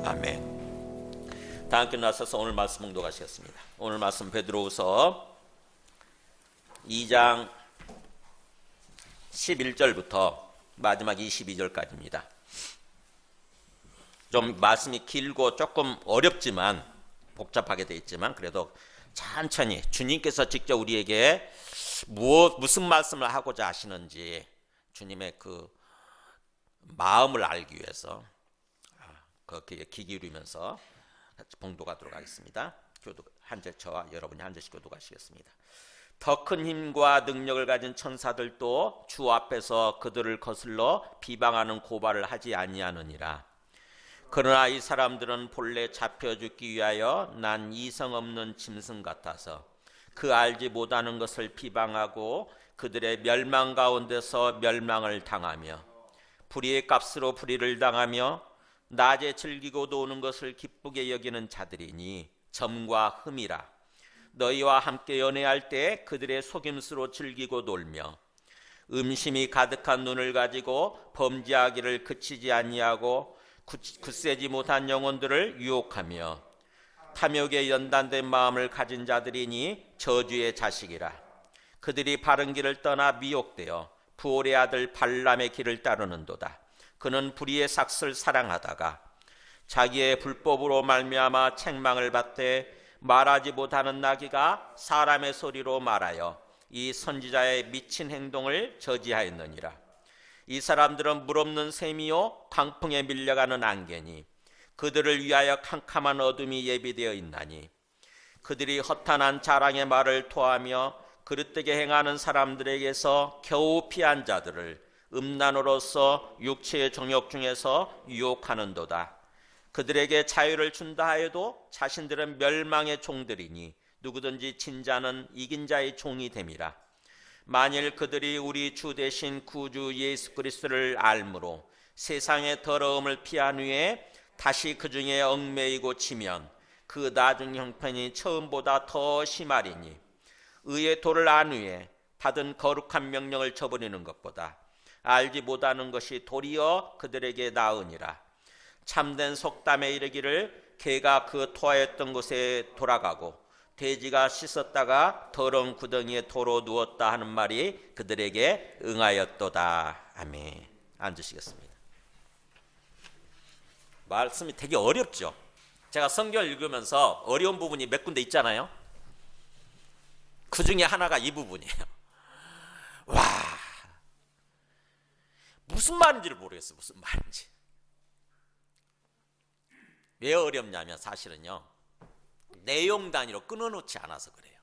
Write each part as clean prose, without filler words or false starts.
아멘. 다 함께 나서서 오늘 말씀 봉독하시겠습니다. 오늘 말씀 베드로후서 2장 11절부터 마지막 22절까지입니다. 좀 말씀이 길고 조금 어렵지만 복잡하게 되어 있지만 그래도 천천히 주님께서 직접 우리에게 무슨 말씀을 하고자 하시는지 주님의 그 마음을 알기 위해서 그렇게 귀 기울이면서 봉독하도록 하겠습니다. 한 절 저와 여러분이 한 절씩 교독하시겠습니다. 더 큰 힘과 능력을 가진 천사들도 주 앞에서 그들을 거슬러 비방하는 고발을 하지 아니하느니라. 그러나 이 사람들은 본래 잡혀 죽기 위하여 난 이성 없는 짐승 같아서 그 알지 못하는 것을 비방하고 그들의 멸망 가운데서 멸망을 당하며 불의의 값으로 불의를 당하며 낮에 즐기고 노는 것을 기쁘게 여기는 자들이니 점과 흠이라. 너희와 함께 연애할 때 그들의 속임수로 즐기고 놀며 음심이 가득한 눈을 가지고 범죄하기를 그치지 아니하고 굳세지 못한 영혼들을 유혹하며 탐욕에 연단된 마음을 가진 자들이니 저주의 자식이라. 그들이 바른 길을 떠나 미혹되어 부올의 아들 발람의 길을 따르는도다. 그는 불의의 삭슬 사랑하다가 자기의 불법으로 말미암아 책망을 받되 말하지 못하는 나귀가 사람의 소리로 말하여 이 선지자의 미친 행동을 저지하였느니라. 이 사람들은 물없는 샘이요 광풍에 밀려가는 안개니 그들을 위하여 캄캄한 어둠이 예비되어 있나니 그들이 허탄한 자랑의 말을 토하며 그릇되게 행하는 사람들에게서 겨우 피한 자들을 음란으로서 육체의 정욕 중에서 유혹하는도다. 그들에게 자유를 준다 하여도 자신들은 멸망의 종들이니 누구든지 진 자는 이긴 자의 종이 됨이라. 만일 그들이 우리 주 대신 구주 예수 그리스도를 알므로 세상의 더러움을 피한 후에 다시 그 중에 얽매이고 치면 그 나중 형편이 처음보다 더 심하리니 의의 도를 안 후에 받은 거룩한 명령을 저버리는 것보다 알지 못하는 것이 도리어 그들에게 나으니라. 참된 속담에 이르기를 개가 그 토하였던 곳에 돌아가고 돼지가 씻었다가 더러운 구덩이에 도로 누웠다 하는 말이 그들에게 응하였도다. 아멘. 앉으시겠습니다. 말씀이 되게 어렵죠. 제가 성경을 읽으면서 어려운 부분이 몇 군데 있잖아요. 그 중에 하나가 이 부분이에요. 와, 무슨 말인지를 모르겠어요. 무슨 말인지. 왜 어렵냐면 사실은요, 내용 단위로 끊어놓지 않아서 그래요.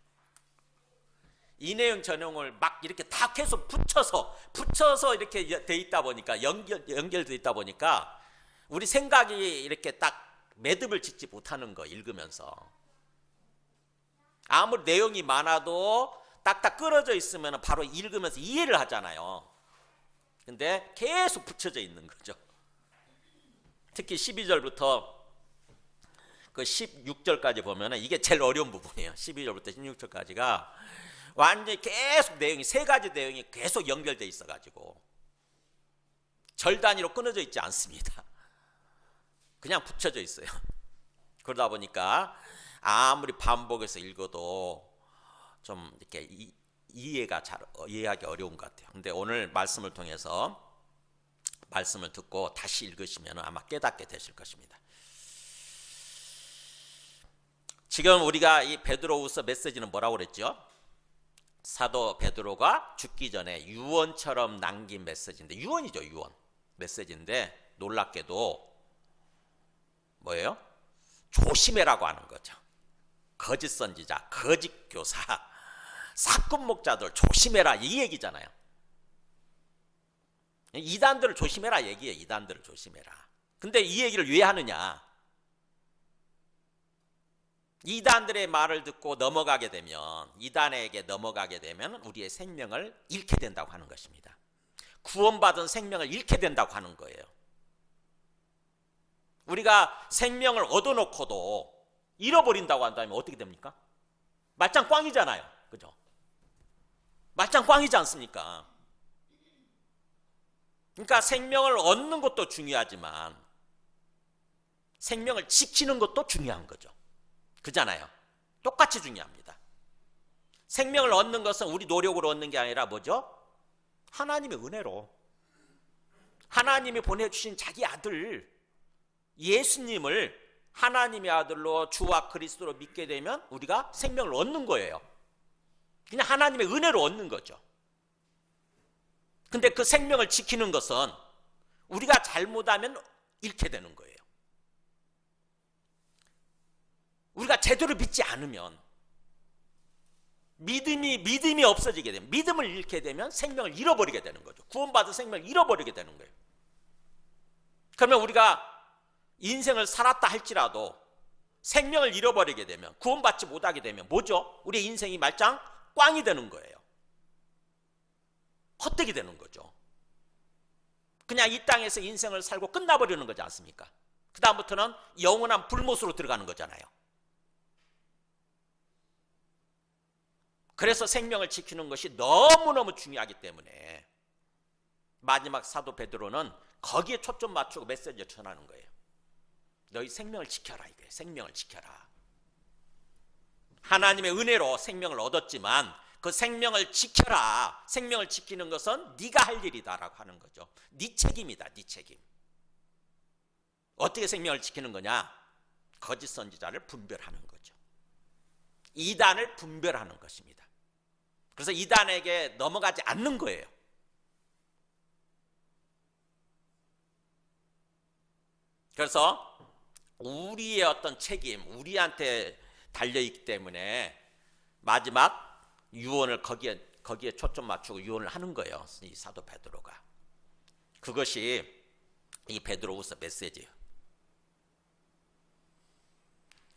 이 내용 저 내용을 막 이렇게 다 계속 붙여서 이렇게 돼 있다 보니까 연결돼 있다 보니까 우리 생각이 이렇게 딱 매듭을 짓지 못하는 거 읽으면서. 아무리 내용이 많아도 딱딱 끊어져 있으면 바로 읽으면서 이해를 하잖아요. 근데 계속 붙여져 있는 거죠. 특히 12절부터 그 16절까지 보면 이게 제일 어려운 부분이에요. 12절부터 16절까지가 완전히 계속 내용이 세 가지 내용이 계속 연결돼 있어가지고 절 단위로 끊어져 있지 않습니다. 그냥 붙여져 있어요. 그러다 보니까 아무리 반복해서 읽어도 좀 이렇게 이해하기 어려운 것 같아요. 근데 오늘 말씀을 통해서 말씀을 듣고 다시 읽으시면 아마 깨닫게 되실 것입니다. 지금 우리가 이 베드로후서 메시지는 뭐라고 그랬죠? 사도 베드로가 죽기 전에 유언처럼 남긴 메시지인데, 유언이죠, 유언. 메시지인데 놀랍게도 뭐예요? 조심해라고 하는 거죠. 거짓 선지자, 거짓 교사, 사건 목자들 조심해라 이 얘기잖아요. 이단들을 조심해라 얘기예요. 이단들을 조심해라. 근데 이 얘기를 왜 하느냐? 이단들의 말을 듣고 넘어가게 되면, 이단에게 넘어가게 되면 우리의 생명을 잃게 된다고 하는 것입니다. 구원받은 생명을 잃게 된다고 하는 거예요. 우리가 생명을 얻어놓고도 잃어버린다고 한다면 어떻게 됩니까? 말짱 꽝이잖아요. 그죠? 말짱 꽝이지 않습니까? 그러니까 생명을 얻는 것도 중요하지만 생명을 지키는 것도 중요한 거죠. 그잖아요. 똑같이 중요합니다. 생명을 얻는 것은 우리 노력으로 얻는 게 아니라 뭐죠? 하나님의 은혜로. 하나님이 보내주신 자기 아들 예수님을 하나님의 아들로 주와 그리스도로 믿게 되면 우리가 생명을 얻는 거예요. 그냥 하나님의 은혜로 얻는 거죠. 근데 그 생명을 지키는 것은 우리가 잘못하면 잃게 되는 거예요. 우리가 제대로 믿지 않으면 믿음이 없어지게 되면, 믿음을 잃게 되면 생명을 잃어버리게 되는 거죠. 구원받은 생명을 잃어버리게 되는 거예요. 그러면 우리가 인생을 살았다 할지라도 생명을 잃어버리게 되면, 구원받지 못하게 되면 뭐죠? 우리의 인생이 말짱 꽝이 되는 거예요. 헛되게 되는 거죠. 그냥 이 땅에서 인생을 살고 끝나버리는 거지 않습니까? 그 다음부터는 영원한 불못으로 들어가는 거잖아요. 그래서 생명을 지키는 것이 너무너무 중요하기 때문에 마지막 사도 베드로는 거기에 초점 맞추고 메시지를 전하는 거예요. 너희 생명을 지켜라 이거예요. 생명을 지켜라. 하나님의 은혜로 생명을 얻었지만 그 생명을 지켜라. 생명을 지키는 것은 네가 할 일이다라고 하는 거죠. 네 책임이다. 네 책임. 어떻게 생명을 지키는 거냐? 거짓 선지자를 분별하는 거죠. 이단을 분별하는 것입니다. 그래서 이단에게 넘어가지 않는 거예요. 그래서 우리의 어떤 책임, 우리한테 달려있기 때문에 마지막 유언을 거기에 초점 맞추고 유언을 하는 거예요. 이 사도 베드로가. 그것이 이 베드로후서 메시지예요.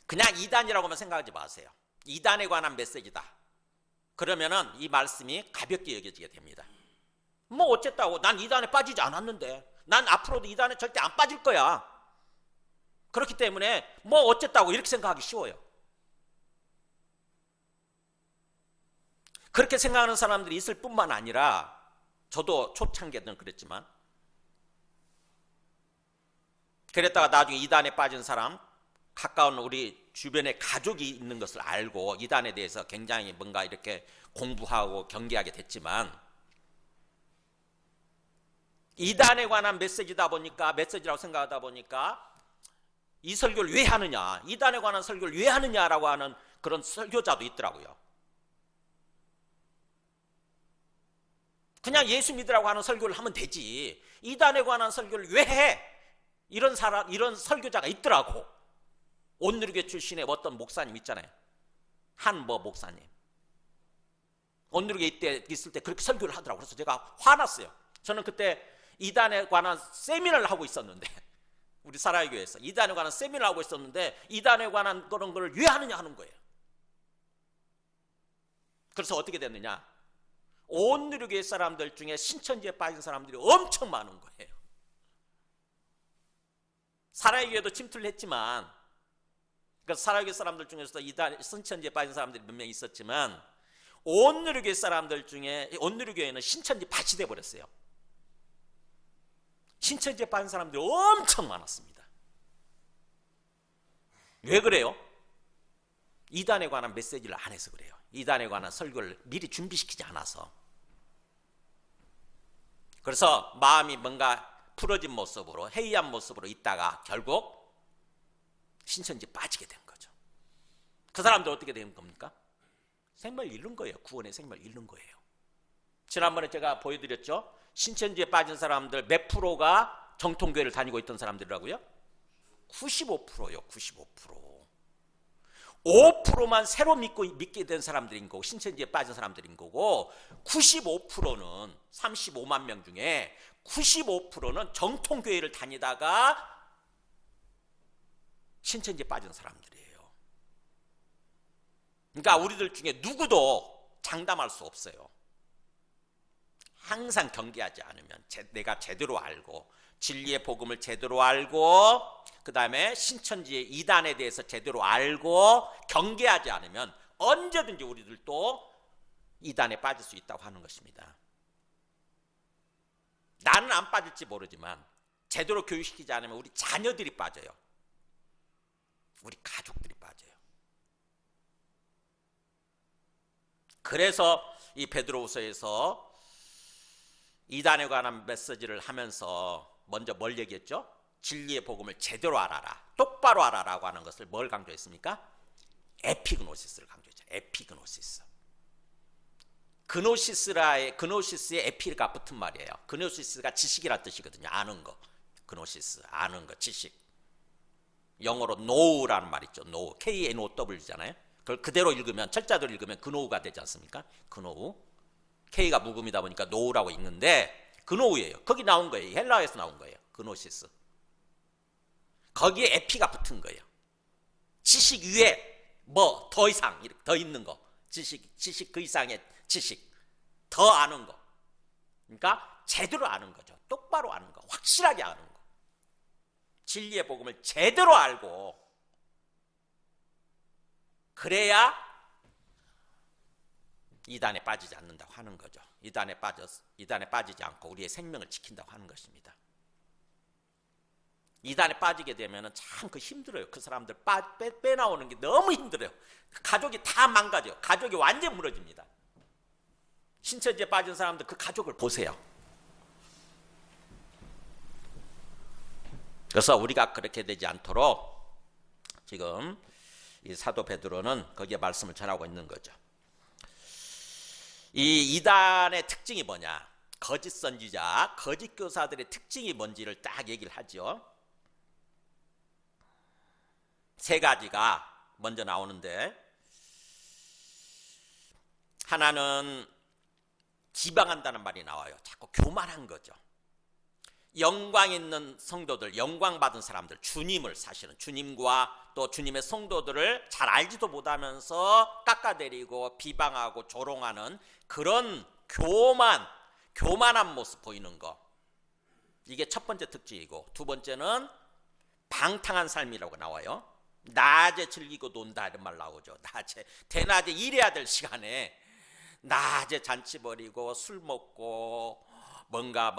그냥 이단이라고만 생각하지 마세요. 이단에 관한 메시지다. 그러면은 이 말씀이 가볍게 여겨지게 됩니다. 뭐 어쨌다고, 난 이단에 빠지지 않았는데, 난 앞으로도 이단에 절대 안 빠질 거야. 그렇기 때문에 뭐 어쨌다고 이렇게 생각하기 쉬워요. 그렇게 생각하는 사람들이 있을 뿐만 아니라 저도 초창기에는 그랬지만, 그랬다가 나중에 이단에 빠진 사람, 가까운 우리 주변에 가족이 있는 것을 알고 이단에 대해서 굉장히 뭔가 이렇게 공부하고 경계하게 됐지만, 이단에 관한 메시지라고 생각하다 보니까 이 설교를 왜 하느냐, 이단에 관한 설교를 왜 하느냐라고 하는 그런 설교자도 있더라고요. 그냥 예수 믿으라고 하는 설교를 하면 되지, 이단에 관한 설교를 왜 해? 이런 설교자가 있더라고. 온누리교회 출신의 어떤 목사님 있잖아요. 한 목사님. 온누리교회 있을 때 그렇게 설교를 하더라고요. 그래서 제가 화났어요. 저는 그때 이단에 관한 세미나를 하고 있었는데, 우리 사랑교회에서 이단에 관한 세미나를 하고 있었는데 이단에 관한 그런 걸 왜 하느냐 하는 거예요. 그래서 어떻게 됐느냐, 온누리교회 사람들 중에 신천지에 빠진 사람들이 엄청 많은 거예요. 사랑교회도 침투를 했지만, 그래서 사랑교회 사람들 중에서도 이단 신천지에 빠진 사람들이 몇 명 있었지만, 온누리교회 사람들 중에 온누리교회는 신천지 밭이 돼버렸어요. 신천지에 빠진 사람들이 엄청 많았습니다. 왜 그래요? 이단에 관한 메시지를 안 해서 그래요. 이단에 관한 설교를 미리 준비시키지 않아서. 그래서 마음이 뭔가 풀어진 모습으로, 해이한 모습으로 있다가 결국 신천지에 빠지게 된 거죠. 그 사람들 어떻게 된 겁니까? 생명을 잃는 거예요. 구원의 생명을 잃는 거예요. 지난번에 제가 보여드렸죠. 신천지에 빠진 사람들 몇 프로가 정통교회를 다니고 있던 사람들이라고요? 95%요. 95%. 5%만 새로 믿게 된 사람들인 거고, 신천지에 빠진 사람들인 거고, 95%는 35만 명 중에 95%는 정통교회를 다니다가 신천지에 빠진 사람들이에요. 그러니까 우리들 중에 누구도 장담할 수 없어요. 항상 경계하지 않으면, 내가 제대로 알고 진리의 복음을 제대로 알고 그 다음에 신천지의 이단에 대해서 제대로 알고 경계하지 않으면 언제든지 우리들도 이단에 빠질 수 있다고 하는 것입니다. 나는 안 빠질지 모르지만 제대로 교육시키지 않으면 우리 자녀들이 빠져요. 우리 가족들이 빠져요. 그래서 이 베드로후서에서 이단에 관한 메시지를 하면서 먼저 뭘 얘기했죠? 진리의 복음을 제대로 알아라, 똑바로 알아라고 하는 것을 뭘 강조했습니까? 에피그노시스를 강조했죠. 에피그노시스. 그노시스의 에피가 붙은 말이에요. 그노시스가 지식이란 뜻이거든요. 아는 거. 그노시스, 아는 거, 지식. 영어로 know라는 말 있죠. know, K-N-O-W잖아요. 그걸 그대로 읽으면, 철자대로 읽으면 know가 되지 않습니까? know. K가 묵음이다 보니까 know라고 읽는데 know예요. 거기 나온 거예요. 헬라어에서 나온 거예요. 그노시스. 거기에 에피가 붙은 거예요. 지식 위에 뭐 더 이상, 더 있는 거. 지식 그 이상의 지식. 더 아는 거. 그러니까 제대로 아는 거죠. 똑바로 아는 거. 확실하게 아는 거. 진리의 복음을 제대로 알고 그래야 이단에 빠지지 않는다고 하는 거죠. 이단에 빠지지 않고 우리의 생명을 지킨다고 하는 것입니다. 이단에 빠지게 되면 참 그 힘들어요. 그 사람들 빼나오는 게 너무 힘들어요. 가족이 다 망가져요. 가족이 완전히 무너집니다. 신천지에 빠진 사람들 그 가족을 보세요. 그래서 우리가 그렇게 되지 않도록 지금 이 사도 베드로는 거기에 말씀을 전하고 있는 거죠. 이 이단의 특징이 뭐냐? 거짓 선지자, 거짓 교사들의 특징이 뭔지를 딱 얘기를 하죠. 세 가지가 먼저 나오는데, 하나는 지방한다는 말이 나와요. 자꾸 교만한 거죠. 영광 있는 성도들, 영광 받은 사람들, 주님을 사실은 주님과 또 주님의 성도들을 잘 알지도 못하면서 깎아내리고 비방하고 조롱하는 그런 교만한 모습 보이는 거. 이게 첫 번째 특징이고, 두 번째는 방탕한 삶이라고 나와요. 낮에 즐기고 논다 이런 말 나오죠. 대낮에 일해야 될 시간에 낮에 잔치 벌이고 술 먹고 뭔가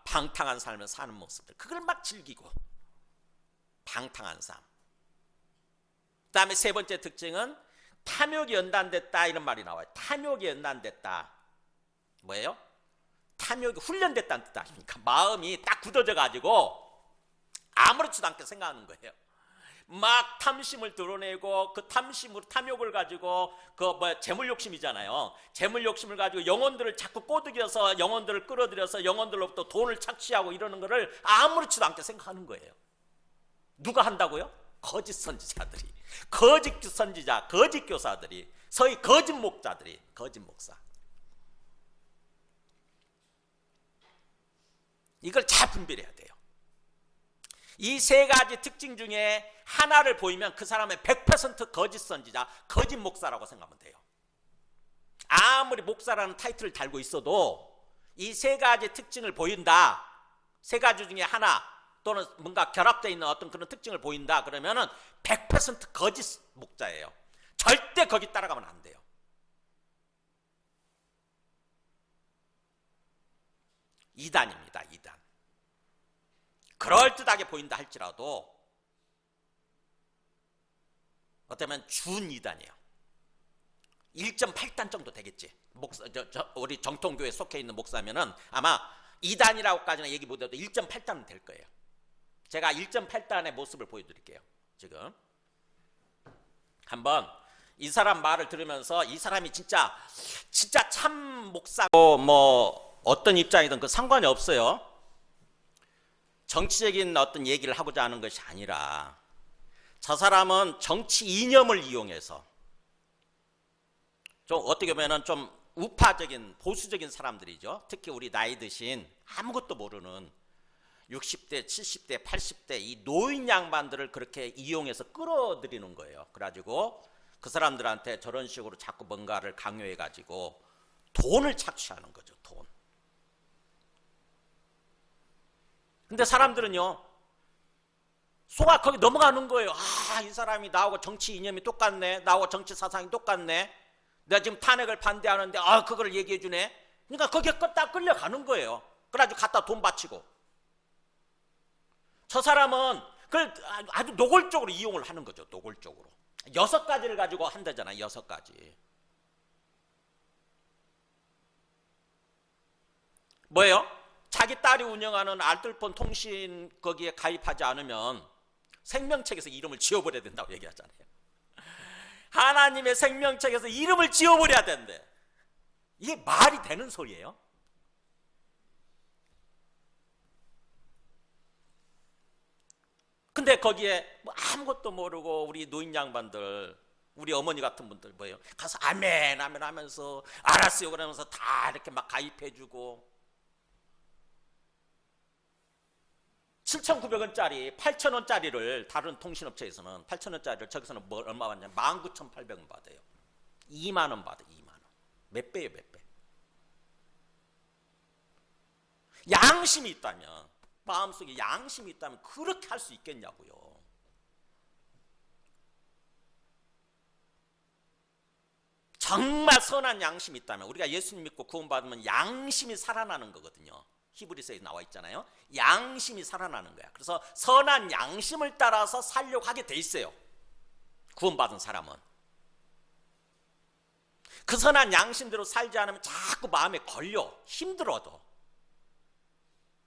방탕한 삶을 사는 모습들, 그걸 막 즐기고 방탕한 삶. 그 다음에 세 번째 특징은 탐욕이 연단됐다 이런 말이 나와요. 탐욕이 연단됐다. 뭐예요? 탐욕이 훈련됐다는 뜻 아닙니까? 마음이 딱 굳어져 가지고 아무렇지도 않게 생각하는 거예요. 막 탐심을 드러내고 그 탐심으로 탐욕을 가지고 재물 욕심이잖아요. 재물 욕심을 가지고 영혼들을 자꾸 꼬드겨서 영혼들을 끌어들여서 영혼들로부터 돈을 착취하고 이러는 거를 아무렇지도 않게 생각하는 거예요. 누가 한다고요? 거짓 선지자들이, 거짓 선지자, 거짓 교사들이, 소위 거짓 목자들이, 거짓 목사. 이걸 잘 분별해야 돼요. 이 세 가지 특징 중에 하나를 보이면 그 사람의 100% 거짓 선지자, 거짓 목사라고 생각하면 돼요. 아무리 목사라는 타이틀을 달고 있어도 이 세 가지 특징을 보인다, 세 가지 중에 하나 또는 뭔가 결합되어 있는 어떤 그런 특징을 보인다 그러면은 100% 거짓 목자예요. 절대 거기 따라가면 안 돼요. 이단입니다. 이단. 그럴듯하게 보인다 할지라도 어쩌면 준2단이에요. 1.8단 정도 되겠지. 우리 정통교회에 속해 있는 목사면은 아마 2단이라고까지는 얘기 못해도 1.8단은 될 거예요. 제가 1.8단의 모습을 보여드릴게요. 지금 한번 이 사람 말을 들으면서 이 사람이 진짜 참 목사고 뭐 어떤 입장이든 그 상관이 없어요. 정치적인 어떤 얘기를 하고자 하는 것이 아니라 저 사람은 정치 이념을 이용해서 좀 어떻게 보면 좀 우파적인 보수적인 사람들이죠. 특히 우리 나이 드신 아무것도 모르는 60대, 70대, 80대 이 노인 양반들을 그렇게 이용해서 끌어들이는 거예요. 그래가지고 그 사람들한테 저런 식으로 자꾸 뭔가를 강요해가지고 돈을 착취하는 거죠. 돈. 근데 사람들은요, 속아 거기 넘어가는 거예요. 아, 이 사람이 나하고 정치 이념이 똑같네. 나하고 정치 사상이 똑같네. 내가 지금 탄핵을 반대하는데 그걸 얘기해 주네. 그러니까 거기에 딱 끌려가는 거예요. 그래가지고 갖다 돈 바치고. 저 사람은 그걸 아주 노골적으로 이용을 하는 거죠. 노골적으로. 6가지를 가지고 한다잖아요. 6가지. 뭐예요? 자기 딸이 운영하는 알뜰폰 통신 거기에 가입하지 않으면 생명책에서 이름을 지워버려야 된다고 얘기하잖아요. 하나님의 생명책에서 이름을 지워버려야 된대. 이게 말이 되는 소리예요? 근데 거기에 뭐 아무것도 모르고 우리 노인 양반들, 우리 어머니 같은 분들 뭐예요? 가서 아멘 아멘 하면서 알았어요 그러면서 다 이렇게 막 가입해주고 7,900원짜리 8,000원짜리를 다른 통신업체에서는 8,000원짜리를 저기서는 뭐 얼마 받냐? 19,800원 받아요. 2만 원 받아. 2만 원. 몇 배예요, 몇 배. 양심이 있다면, 마음속에 양심이 있다면 그렇게 할 수 있겠냐고요. 정말 선한 양심이 있다면, 우리가 예수님 믿고 구원받으면 양심이 살아나는 거거든요. 히브리서에 나와 있잖아요. 양심이 살아나는 거야. 그래서 선한 양심을 따라서 살려고 하게 돼 있어요. 구원받은 사람은. 그 선한 양심대로 살지 않으면 자꾸 마음에 걸려. 힘들어도.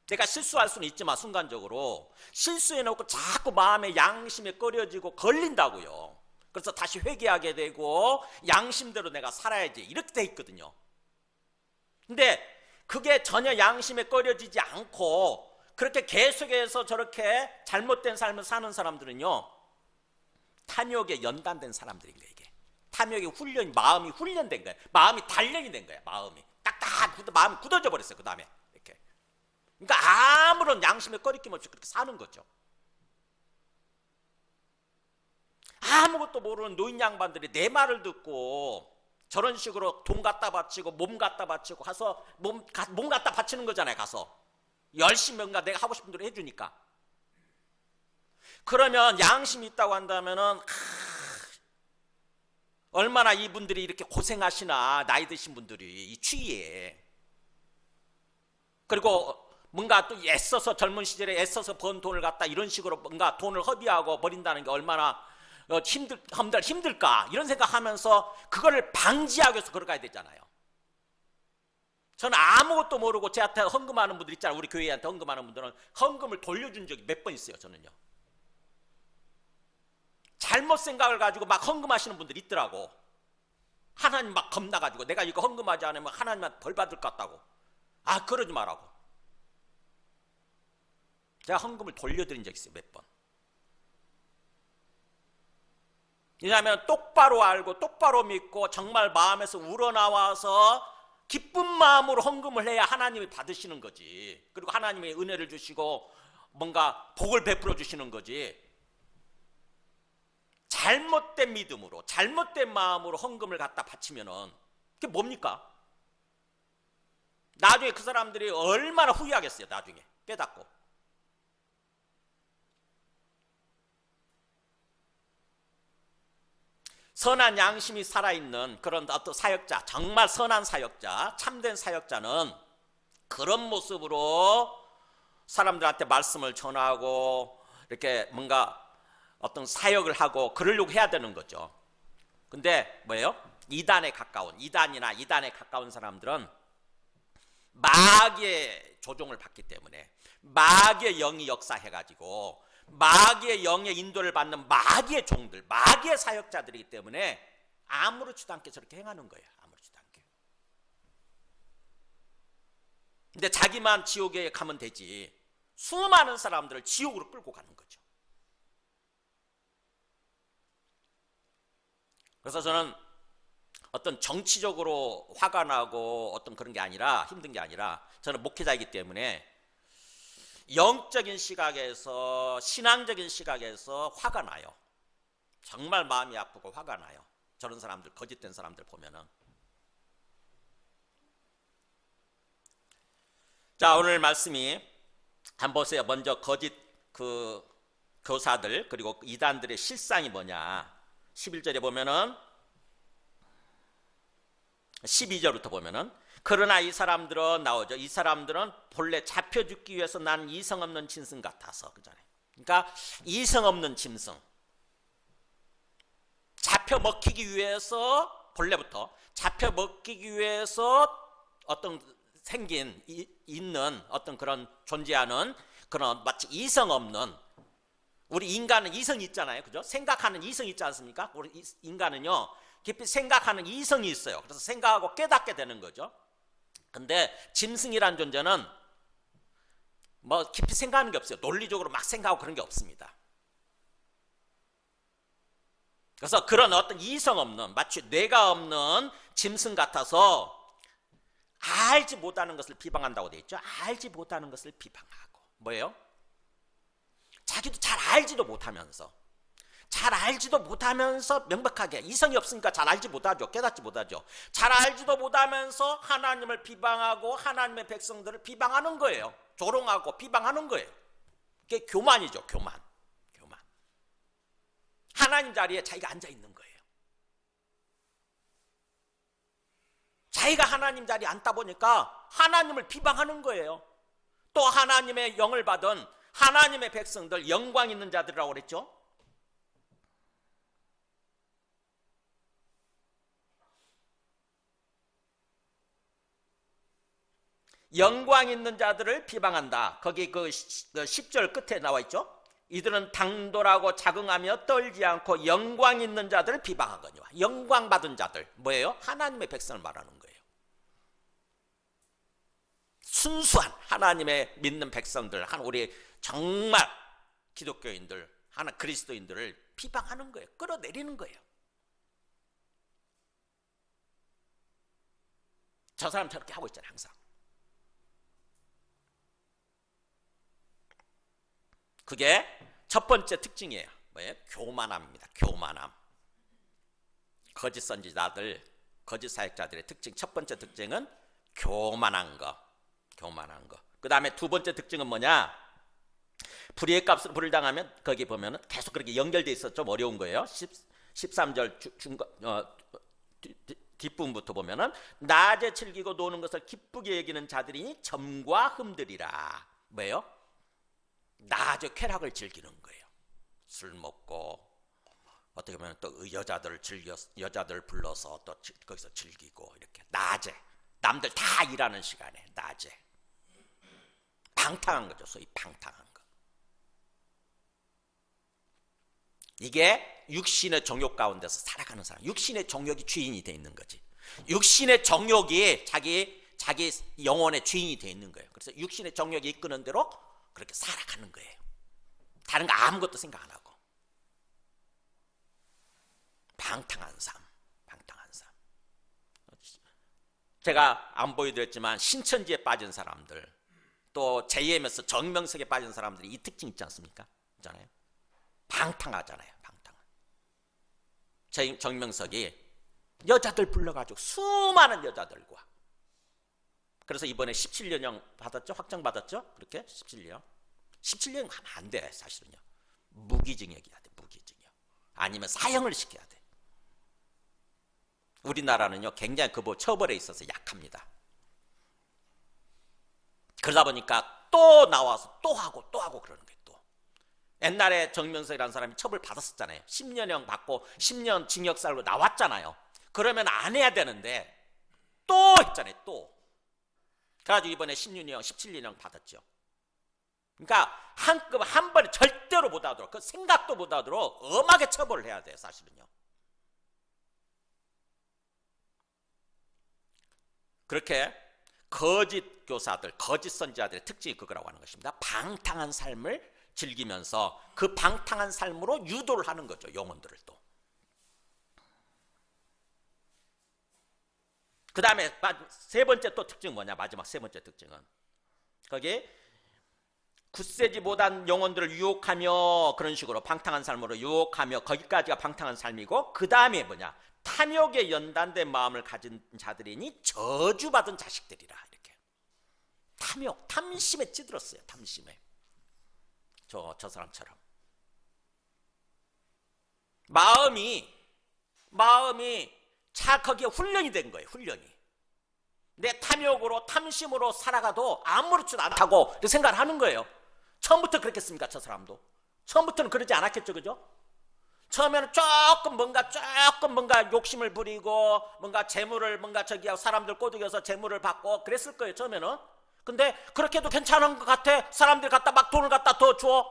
내가 실수할 수는 있지만 순간적으로 실수해놓고 자꾸 마음에 양심에 꺼려지고 걸린다고요. 그래서 다시 회개하게 되고 양심대로 내가 살아야지 이렇게 돼 있거든요. 근데 그게 전혀 양심에 꺼려지지 않고 그렇게 계속해서 저렇게 잘못된 삶을 사는 사람들은요, 탐욕에 연단된 사람들인 거예요. 이게 탐욕의 훈련이, 마음이 훈련된 거예요. 마음이 단련이 된 거예요. 마음이 딱딱 마음이 굳어져 버렸어요. 그 다음에 이렇게. 그러니까 아무런 양심에 꺼리낌 없이 그렇게 사는 거죠. 아무것도 모르는 노인 양반들이 내 말을 듣고 저런 식으로 돈 갖다 바치고 몸 갖다 바치고 가서 몸 갖다 바치는 거잖아요. 가서 열심히 뭔가 내가 하고 싶은 대로 해주니까. 그러면 양심이 있다고 한다면은 얼마나 이분들이 이렇게 고생하시나, 나이 드신 분들이 이 추위에. 그리고 뭔가 또 애써서 젊은 시절에 애써서 번 돈을 갖다 이런 식으로 뭔가 돈을 허비하고 버린다는 게 얼마나 힘들까 이런 생각하면서 그거를 방지하기 위해서 걸어가야 되잖아요. 저는 아무것도 모르고 제한테 헌금하는 분들 있잖아요. 우리 교회한테 헌금하는 분들은 헌금을 돌려준 적이 몇 번 있어요. 저는요. 잘못 생각을 가지고 막 헌금하시는 분들이 있더라고. 하나님 막 겁나가지고 내가 이거 헌금하지 않으면 하나님한테 벌 받을 것 같다고. 아, 그러지 말라고. 제가 헌금을 돌려드린 적이 있어요. 몇 번. 왜냐하면 똑바로 알고 똑바로 믿고 정말 마음에서 우러나와서 기쁜 마음으로 헌금을 해야 하나님이 받으시는 거지. 그리고 하나님의 은혜를 주시고 뭔가 복을 베풀어 주시는 거지. 잘못된 믿음으로 잘못된 마음으로 헌금을 갖다 바치면은 그게 뭡니까? 나중에 그 사람들이 얼마나 후회하겠어요. 나중에 깨닫고. 선한 양심이 살아있는 그런 어떤 사역자, 정말 선한 사역자, 참된 사역자는 그런 모습으로 사람들한테 말씀을 전하고 이렇게 뭔가 어떤 사역을 하고 그러려고 해야 되는 거죠. 근데 뭐예요? 이단에 가까운 사람들은 마귀의 조종을 받기 때문에, 마귀의 영이 역사해가지고 마귀의 영의 인도를 받는 마귀의 종들, 마귀의 사역자들이기 때문에 아무렇지도 않게 저렇게 행하는 거예요. 아무렇지도 않게. 근데 자기만 지옥에 가면 되지 수많은 사람들을 지옥으로 끌고 가는 거죠. 그래서 저는 어떤 정치적으로 화가 나고 어떤 그런 게 아니라, 힘든 게 아니라, 저는 목회자이기 때문에 영적인 시각에서, 신앙적인 시각에서 화가 나요. 정말 마음이 아프고 화가 나요. 저런 사람들, 거짓된 사람들 보면은. 자, 오늘 말씀이 한번 보세요. 먼저 거짓 그 교사들, 그리고 이단들의 실상이 뭐냐. 11절에 보면은, 12절부터 보면은, 그러나 이 사람들은 나오죠. 이 사람들은 본래 잡혀 죽기 위해서 나는 이성 없는 짐승 같아서, 그잖아요. 그러니까 이성 없는 짐승. 잡혀 먹히기 위해서, 본래부터 잡혀 먹히기 위해서 어떤 있는 어떤 그런 존재하는 그런 마치 이성 없는, 우리 인간은 이성이 있잖아요. 그죠? 생각하는 이성이 있지 않습니까? 우리 인간은요, 깊이 생각하는 이성이 있어요. 그래서 생각하고 깨닫게 되는 거죠. 근데 짐승이라는 존재는 뭐 깊이 생각하는 게 없어요. 논리적으로 막 생각하고 그런 게 없습니다. 그래서 그런 어떤 이성 없는, 마치 뇌가 없는 짐승 같아서 알지 못하는 것을 비방한다고 되어 있죠. 알지 못하는 것을 비방하고. 뭐예요? 자기도 잘 알지도 못하면서, 잘 알지도 못하면서 명백하게, 이성이 없으니까 잘 알지 못하죠. 깨닫지 못하죠. 잘 알지도 못하면서 하나님을 비방하고 하나님의 백성들을 비방하는 거예요. 조롱하고 비방하는 거예요. 그게 교만이죠. 교만. 하나님 자리에 자기가 앉아 있는 거예요. 자기가 하나님 자리에 앉다 보니까 하나님을 비방하는 거예요. 또 하나님의 영을 받은 하나님의 백성들, 영광 있는 자들이라고 그랬죠. 영광 있는 자들을 비방한다. 거기 그 10절 끝에 나와 있죠. 이들은 당돌하고 자긍하며 떨지 않고 영광 있는 자들을 비방하거니와. 영광 받은 자들, 뭐예요? 하나님의 백성을 말하는 거예요. 순수한 하나님의 믿는 백성들, 우리 정말 기독교인들, 하나 그리스도인들을 비방하는 거예요. 끌어내리는 거예요. 저 사람 저렇게 하고 있잖아요. 항상. 그게 첫 번째 특징이에요. 뭐예요? 교만함입니다. 교만함. 거짓 선지자들, 거짓 사역자들의 특징, 첫 번째 특징은 교만한 거. 교만한 거. 그 다음에 두 번째 특징은 뭐냐? 불의의 값으로 불을 당하면, 거기 보면은 계속 그렇게 연결되어 있어서 좀 어려운 거예요. 13절 뒷부분부터 보면은 낮에 즐기고 노는 것을 기쁘게 여기는 자들이 점과 흠들이라. 뭐예요? 낮에 쾌락을 즐기는 거예요. 술 먹고, 어떻게 보면 또 여자들 불러서 또 거기서 즐기고, 이렇게 낮에, 남들 다 일하는 시간에 낮에 방탕한 거죠. 소위 방탕한 거. 이게 육신의 정욕 가운데서 살아가는 사람, 육신의 정욕이 주인이 돼 있는 거지. 육신의 정욕이 자기 영혼의 주인이 돼 있는 거예요. 그래서 육신의 정욕이 이끄는 대로 그렇게 살아가는 거예요. 다른 거 아무것도 생각 안 하고. 방탕한 삶. 제가 안 보여드렸지만 신천지에 빠진 사람들, 또 JMS 정명석에 빠진 사람들이 이 특징 있지 않습니까? 있잖아요. 방탕하잖아요. 정명석이 여자들 불러가지고 수많은 여자들과, 그래서 이번에 17년형 받았죠? 확정받았죠? 그렇게 17년. 17년 하면 안 돼. 사실은요. 무기징역이야 돼. 무기징역. 아니면 사형을 시켜야 돼. 우리나라는요, 굉장히 그 처벌에 있어서 약합니다. 그러다 보니까 또 나와서 또 하고 그러는 거예요. 또 옛날에 정명석이라는 사람이 처벌 받았었잖아요. 10년형 받고 10년 징역 살고 나왔잖아요. 그러면 안 해야 되는데 또 했잖아요. 또 그래가지고 이번에 17년형 받았죠. 그러니까 한 번에 절대로 못 하도록, 그 생각도 못 하도록 엄하게 처벌을 해야 돼요. 사실은요. 그렇게 거짓 교사들, 거짓 선지자들의 특징이 그거라고 하는 것입니다. 방탕한 삶을 즐기면서 그 방탕한 삶으로 유도를 하는 거죠. 영혼들을 또. 그 다음에 세 번째 또 특징은 뭐냐? 마지막 세 번째 특징은 거기 굳세지 못한 영혼들을 유혹하며, 그런 식으로 방탕한 삶으로 유혹하며, 거기까지가 방탕한 삶이고, 그 다음에 뭐냐? 탐욕에 연단된 마음을 가진 자들이니 저주받은 자식들이라. 이렇게 탐욕, 탐심에 찌들었어요. 탐심에. 저 사람처럼 마음이 거기에 훈련이 된 거예요. 훈련이. 내 탐욕으로, 탐심으로 살아가도 아무렇지도 않다고 생각을 하는 거예요. 처음부터 그랬겠습니까? 저 사람도. 처음부터는 그러지 않았겠죠, 그죠? 처음에는 조금 뭔가 욕심을 부리고 뭔가 재물을 뭔가 저기 사람들 꼬드겨서 재물을 받고 그랬을 거예요, 처음에는. 근데 그렇게도 괜찮은 것 같아. 사람들이 갖다 막 돈을 갖다 더 줘.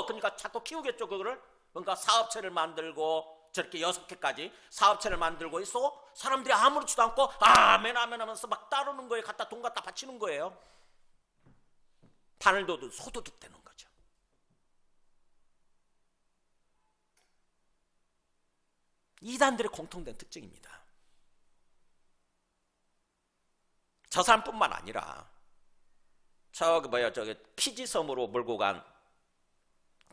그러니까 자꾸 키우겠죠, 그거를. 뭔가 사업체를 만들고 저렇게 6개까지 사업체를 만들고 있어. 사람들이 아무렇지도 않고 아멘 아멘 하면서 막 따르는 거에 돈 갖다 바치는 거예요. 바늘 둬도 소도둑 되는 거죠. 이단들의 공통된 특징입니다. 저 사람뿐만 아니라 저기 피지섬으로 몰고 간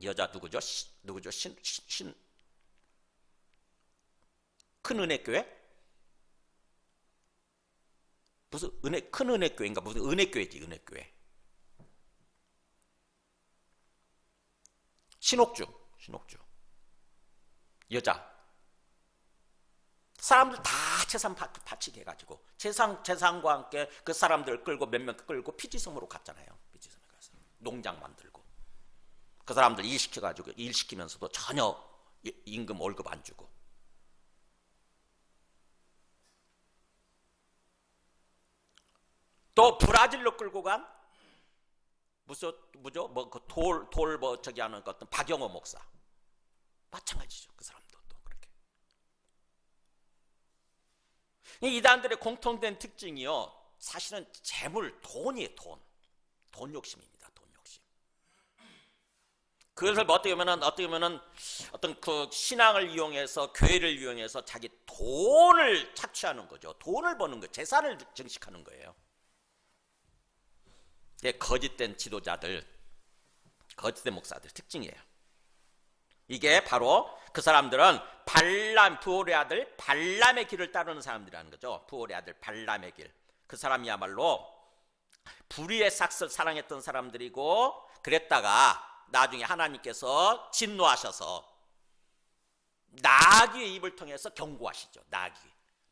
여자 누구죠? 큰 은혜교회? 무슨 큰 은혜교회인가? 무슨 은혜교회지, 은혜교회. 신옥주 여자. 사람들 다 재산 바치게 해가지고 재산과 함께 그 사람들 끌고 몇 명 끌고 피지섬으로 갔잖아요. 피지섬에 가서 농장 만들고 그 사람들 일시켜가지고 일시키면서도 전혀 임금 월급 안 주고. 또 브라질로 끌고 간 뭐죠? 저기 하는 그 어떤 박영호 목사 마찬가지죠. 그 사람도 또 그렇게. 이 이단들의 공통된 특징이요, 사실은 재물, 돈이에요. 돈 욕심입니다. 돈 욕심. 그것을 어떻게 보면은 어떤 그 신앙을 이용해서, 교회를 이용해서 자기 돈을 착취하는 거죠. 돈을 버는 거, 재산을 증식하는 거예요. 거짓된 지도자들, 거짓된 목사들 특징이에요. 이게 바로 그 사람들은 부올의 아들 발람의 길을 따르는 사람들이라는 거죠. 부올의 아들 발람의 길. 그 사람이야말로 불의의 삭스를 사랑했던 사람들이고, 그랬다가 나중에 하나님께서 진노하셔서 나귀의 입을 통해서 경고하시죠. 나귀.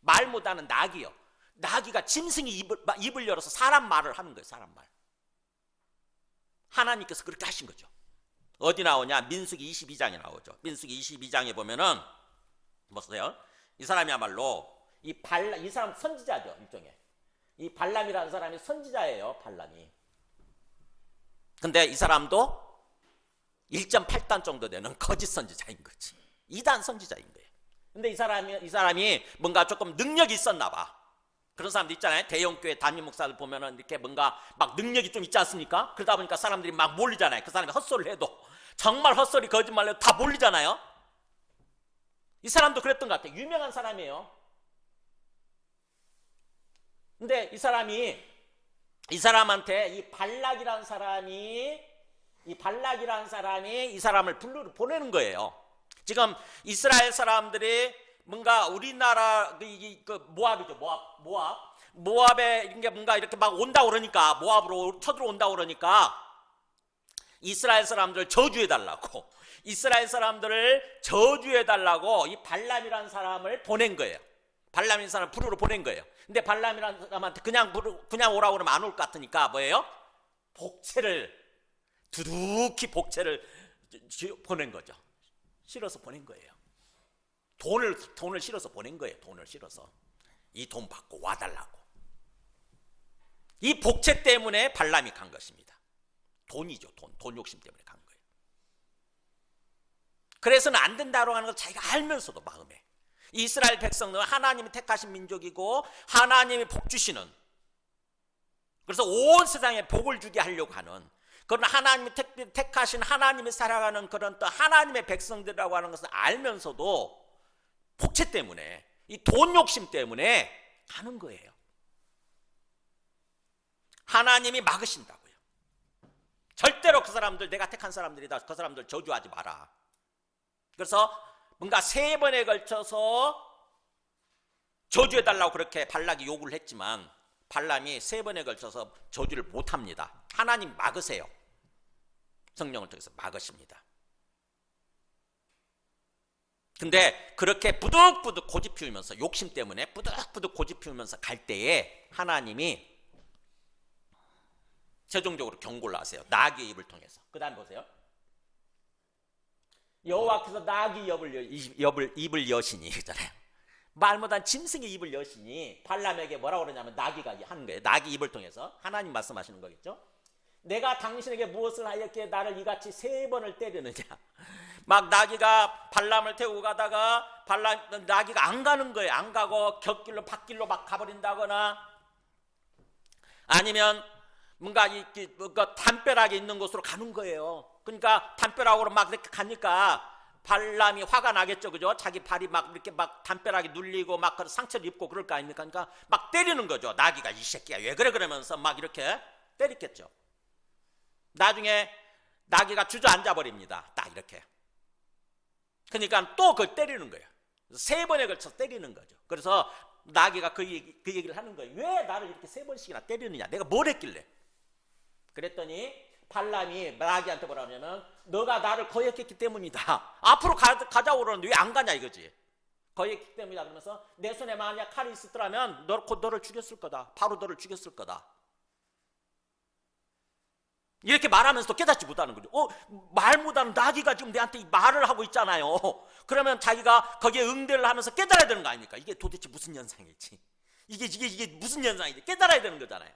말 못하는 나귀요. 나귀가 짐승이 입을 열어서 사람 말을 하는 거예요. 사람 말. 하나님께서 그렇게 하신 거죠. 어디 나오냐? 민수기 22장에 나오죠. 민수기 22장에 보면은 보세요. 이 사람이야말로 이 사람 선지자죠. 일종의. 이 발람이라는 사람이 선지자예요. 발람이. 근데 이 사람도 1.8단 정도 되는 거짓 선지자인 거지. 2단 선지자인 거예요. 근데 이 사람이 뭔가 조금 능력이 있었나 봐. 그런 사람도 있잖아요. 대형교회 담임 목사들 보면은 이렇게 뭔가 막 능력이 좀 있지 않습니까? 그러다 보니까 사람들이 막 몰리잖아요. 그 사람이 헛소리를 해도, 정말 헛소리 거짓말 해도 다 몰리잖아요. 이 사람도 그랬던 것 같아요. 유명한 사람이에요. 근데 이 사람한테 이 발락이라는 사람이 이 사람을 보내는 거예요. 지금 이스라엘 사람들이 뭔가 우리나라 모압이죠. 모압에 이게 뭔가 이렇게 막 온다 그러니까, 모압으로 쳐들어온다 그러니까 이스라엘 사람들을 저주해달라고, 이스라엘 사람들을 저주해달라고 이 발람이라는 사람을 보낸 거예요. 발람이라는 사람을 부르러 보낸 거예요. 근데 발람이라는 사람한테 그냥 오라고 그러면 안 올 것 같으니까 뭐예요? 두둑히 복채를 보낸 거죠. 실어서 보낸 거예요. 돈을 실어서 보낸 거예요. 돈을 실어서. 이 돈 받고 와달라고. 이 복채 때문에 발람이 간 것입니다. 돈이죠. 돈 욕심 때문에 간 거예요. 그래서는 안 된다고 하는 걸 자기가 알면서도 마음에, 이스라엘 백성들은 하나님이 택하신 민족이고 하나님이 복 주시는, 그래서 온 세상에 복을 주게 하려고 하는 그런 하나님이 택하신, 하나님이 살아가는 그런 또 하나님의 백성들이라고 하는 것을 알면서도 복채 때문에, 이 돈 욕심 때문에 가는 거예요. 하나님이 막으신다고요. 절대로 그 사람들, 내가 택한 사람들이다, 그 사람들 저주하지 마라. 그래서 뭔가 3번에 걸쳐서 저주해달라고 그렇게 발락이 요구를 했지만 발람이 3번에 걸쳐서 저주를 못합니다. 하나님 막으세요. 성령을 통해서 막으십니다. 근데 그렇게 부득부득 고집 피우면서, 욕심 때문에 부득부득 고집 피우면서 갈 때에 하나님이 최종적으로 경고를 하세요. 나귀의 입을 통해서. 그 다음 보세요. 여호와께서 나귀 입을 여시니 그잖아요. 말 못한 짐승의 입을 여시니 발람에게 뭐라고 그러냐면 나귀가 하는 거예요. 나귀 입을 통해서 하나님 말씀하시는 거겠죠. 내가 당신에게 무엇을 하였기에 나를 이같이 3번을 때리느냐. 막 나귀가 발람을 태우고 가다가 나귀가 안 가는 거예요. 안 가고 곁길로 밭길로 막 가버린다거나 아니면 뭔가 담벼락에 있는 곳으로 가는 거예요. 그러니까 담벼락으로 막 이렇게 가니까 발람이 화가 나겠죠, 그죠? 자기 발이 막 이렇게 막 담벼락에 눌리고 막 상처를 입고 그럴 거 아닙니까? 그러니까 막 때리는 거죠. 나귀가 이 새끼야 왜 그래 그러면서 막 이렇게 때리겠죠. 나중에 나귀가 주저앉아 버립니다. 딱 이렇게. 그러니까 또 그걸 때리는 거예요. 3번에 걸쳐 때리는 거죠. 그래서 나귀가 그 얘기를 하는 거예요. 왜 나를 이렇게 3번씩이나 때리느냐? 내가 뭘 했길래? 그랬더니 발람이 나귀한테 뭐라 하냐면 너가 나를 거역했기 때문이다. 앞으로 가자고 그러는데 왜 안 가냐 이거지. 거역했기 때문이다 그러면서 내 손에 만약 칼이 있었더라면 곧 너를 죽였을 거다. 바로 너를 죽였을 거다. 이렇게 말하면서도 깨닫지 못하는 거죠. 말 못하는 나귀가 지금 내한테 말을 하고 있잖아요. 그러면 자기가 거기에 응대를 하면서 깨달아야 되는 거 아닙니까? 이게 도대체 무슨 현상이지? 이게 무슨 현상이지? 깨달아야 되는 거잖아요.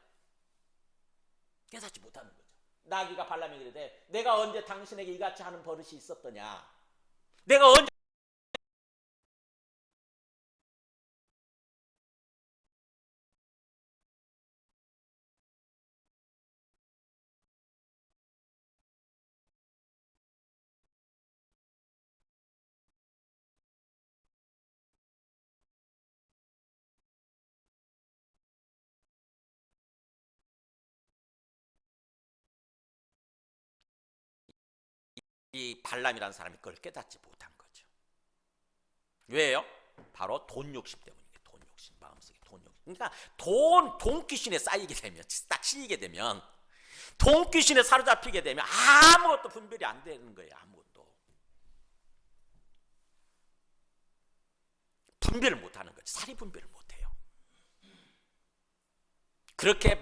깨닫지 못하는 거죠. 나귀가 발람에게 이르되 내가 언제 당신에게 이같이 하는 버릇이 있었더냐? 내가 언제 이 발람이라는 사람이 그걸 깨닫지 못한 거죠. 왜요? 바로 돈 욕심 때문이에요. 돈 욕심, 마음속에 돈 욕심. 그러니까 돈 귀신에 쌓이게 되면, 딱 씌이게 되면, 돈 귀신에 사로잡히게 되면 아무것도 분별이 안 되는 거예요. 아무것도 분별을 못하는 거죠. 사리 분별을 못해요. 그렇게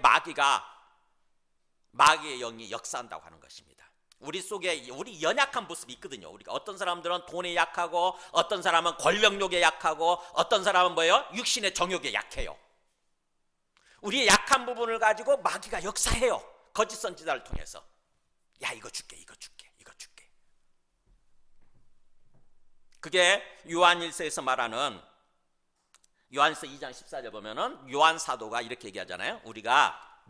마귀의 영이 역사한다고 하는 것입니다. 우리 속에 우리 연약한 모습이 있거든요. 우리가 어떤 사람들은 돈에 약하고 어떤 사람은 권력욕에 약하고 어떤 사람은 뭐예요? 육신의 정욕에 약해요. 우리의 약한 부분을 가지고 마귀가 역사해요. 거짓 선지자를 통해서. 야 이거 줄게 이거 줄게 이거 줄게. 그게 요한일서에서 말하는 요한일서 2장 14절 보면은 요한 사도가 이렇게 얘기하잖아요. 우리가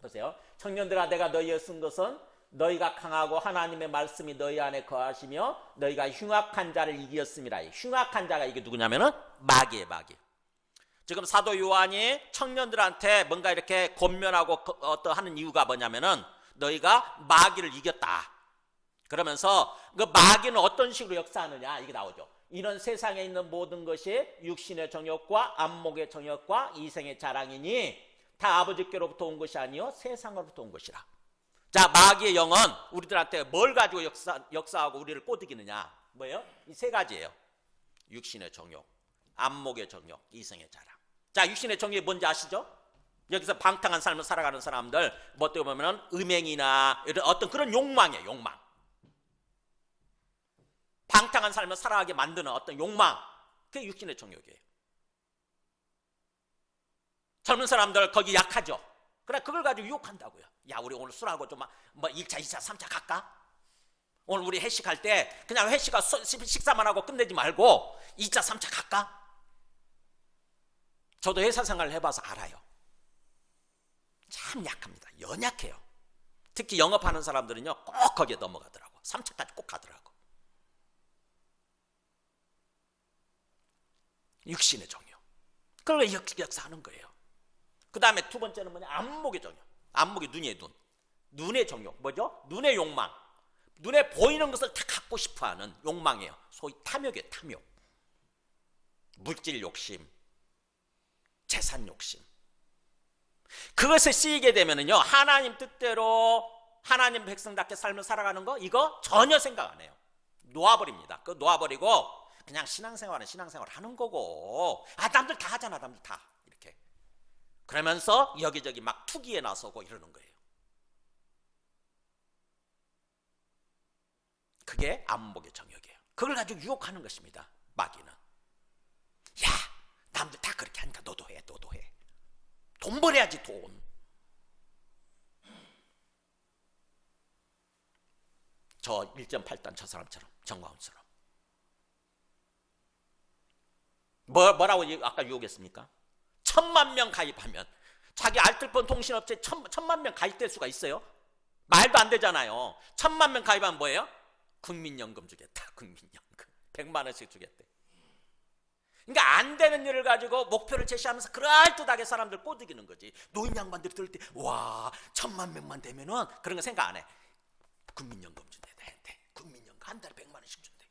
보세요. 청년들아 내가 너희에 쓴 것은 너희가 강하고 하나님의 말씀이 너희 안에 거하시며 너희가 흉악한 자를 이기었음이라. 흉악한 자가 이게 누구냐면은 마귀예요. 마귀. 지금 사도 요한이 청년들한테 뭔가 이렇게 권면하고 하는 이유가 뭐냐면은 너희가 마귀를 이겼다. 그러면서 그 마귀는 어떤 식으로 역사하느냐 이게 나오죠. 이는 세상에 있는 모든 것이 육신의 정욕과 안목의 정욕과 이생의 자랑이니 다 아버지께로부터 온 것이 아니요 세상으로부터 온 것이라. 자, 마귀의 영은 우리들한테 뭘 가지고 역사하고 우리를 꼬드기느냐? 뭐예요? 이 3가지예요. 육신의 정욕, 안목의 정욕, 이생의 자랑. 자, 육신의 정욕이 뭔지 아시죠? 여기서 방탕한 삶을 살아가는 사람들, 뭐 어떻게 보면 음행이나 이런 어떤 그런 욕망이에요. 욕망. 방탕한 삶을 살아가게 만드는 어떤 욕망. 그게 육신의 정욕이에요. 젊은 사람들 거기 약하죠? 그래 그걸 가지고 유혹한다고요. 야 우리 오늘 술하고 좀 뭐 1차, 2차, 3차 갈까? 오늘 우리 회식할 때 그냥 식사만 하고 끝내지 말고 2차, 3차 갈까? 저도 회사 생활을 해봐서 알아요. 참 약합니다. 연약해요. 특히 영업하는 사람들은요 꼭 거기에 넘어가더라고. 3차까지 꼭 가더라고. 육신의 정욕. 그걸 역사하는 거예요. 그 다음에 2번째는 뭐냐? 안목의 정욕. 안목이 눈이에요. 눈의 정욕. 뭐죠? 눈의 욕망. 눈에 보이는 것을 다 갖고 싶어하는 욕망이에요. 소위 탐욕이에요. 탐욕. 물질 욕심, 재산 욕심. 그것에 쓰이게 되면은요 하나님 뜻대로 하나님 백성답게 삶을 살아가는 거 이거 전혀 생각 안 해요. 놓아버립니다. 그거 놓아버리고 그냥 신앙생활은 신앙생활 하는 거고 남들 다 하잖아. 남들 다 이렇게 그러면서 여기저기 막 투기에 나서고 이러는 거예요. 그게 안목의 정욕이에요. 그걸 가지고 유혹하는 것입니다. 마귀는. 야, 남들 다 그렇게 하니까 너도 해, 너도 해. 돈 벌어야지, 돈. 저 1.8단 저 사람처럼, 정광훈처럼. 뭐라고 아까 유혹했습니까? 1,000만 명 가입하면 자기 알뜰폰 통신업체 1,000만 명 가입될 수가 있어요? 말도 안 되잖아요. 1,000만 명 가입하면 뭐예요? 국민연금 주겠다. 국민연금 100만 원씩 주겠대. 그러니까 안 되는 일을 가지고 목표를 제시하면서 그럴듯하게 사람들 꼬드기는 거지. 노인 양반들이 들을 때 와 1,000만 명만 되면은 그런 거 생각 안 해. 국민연금 준대. 국민연금 한 달에 100만 원씩 준대.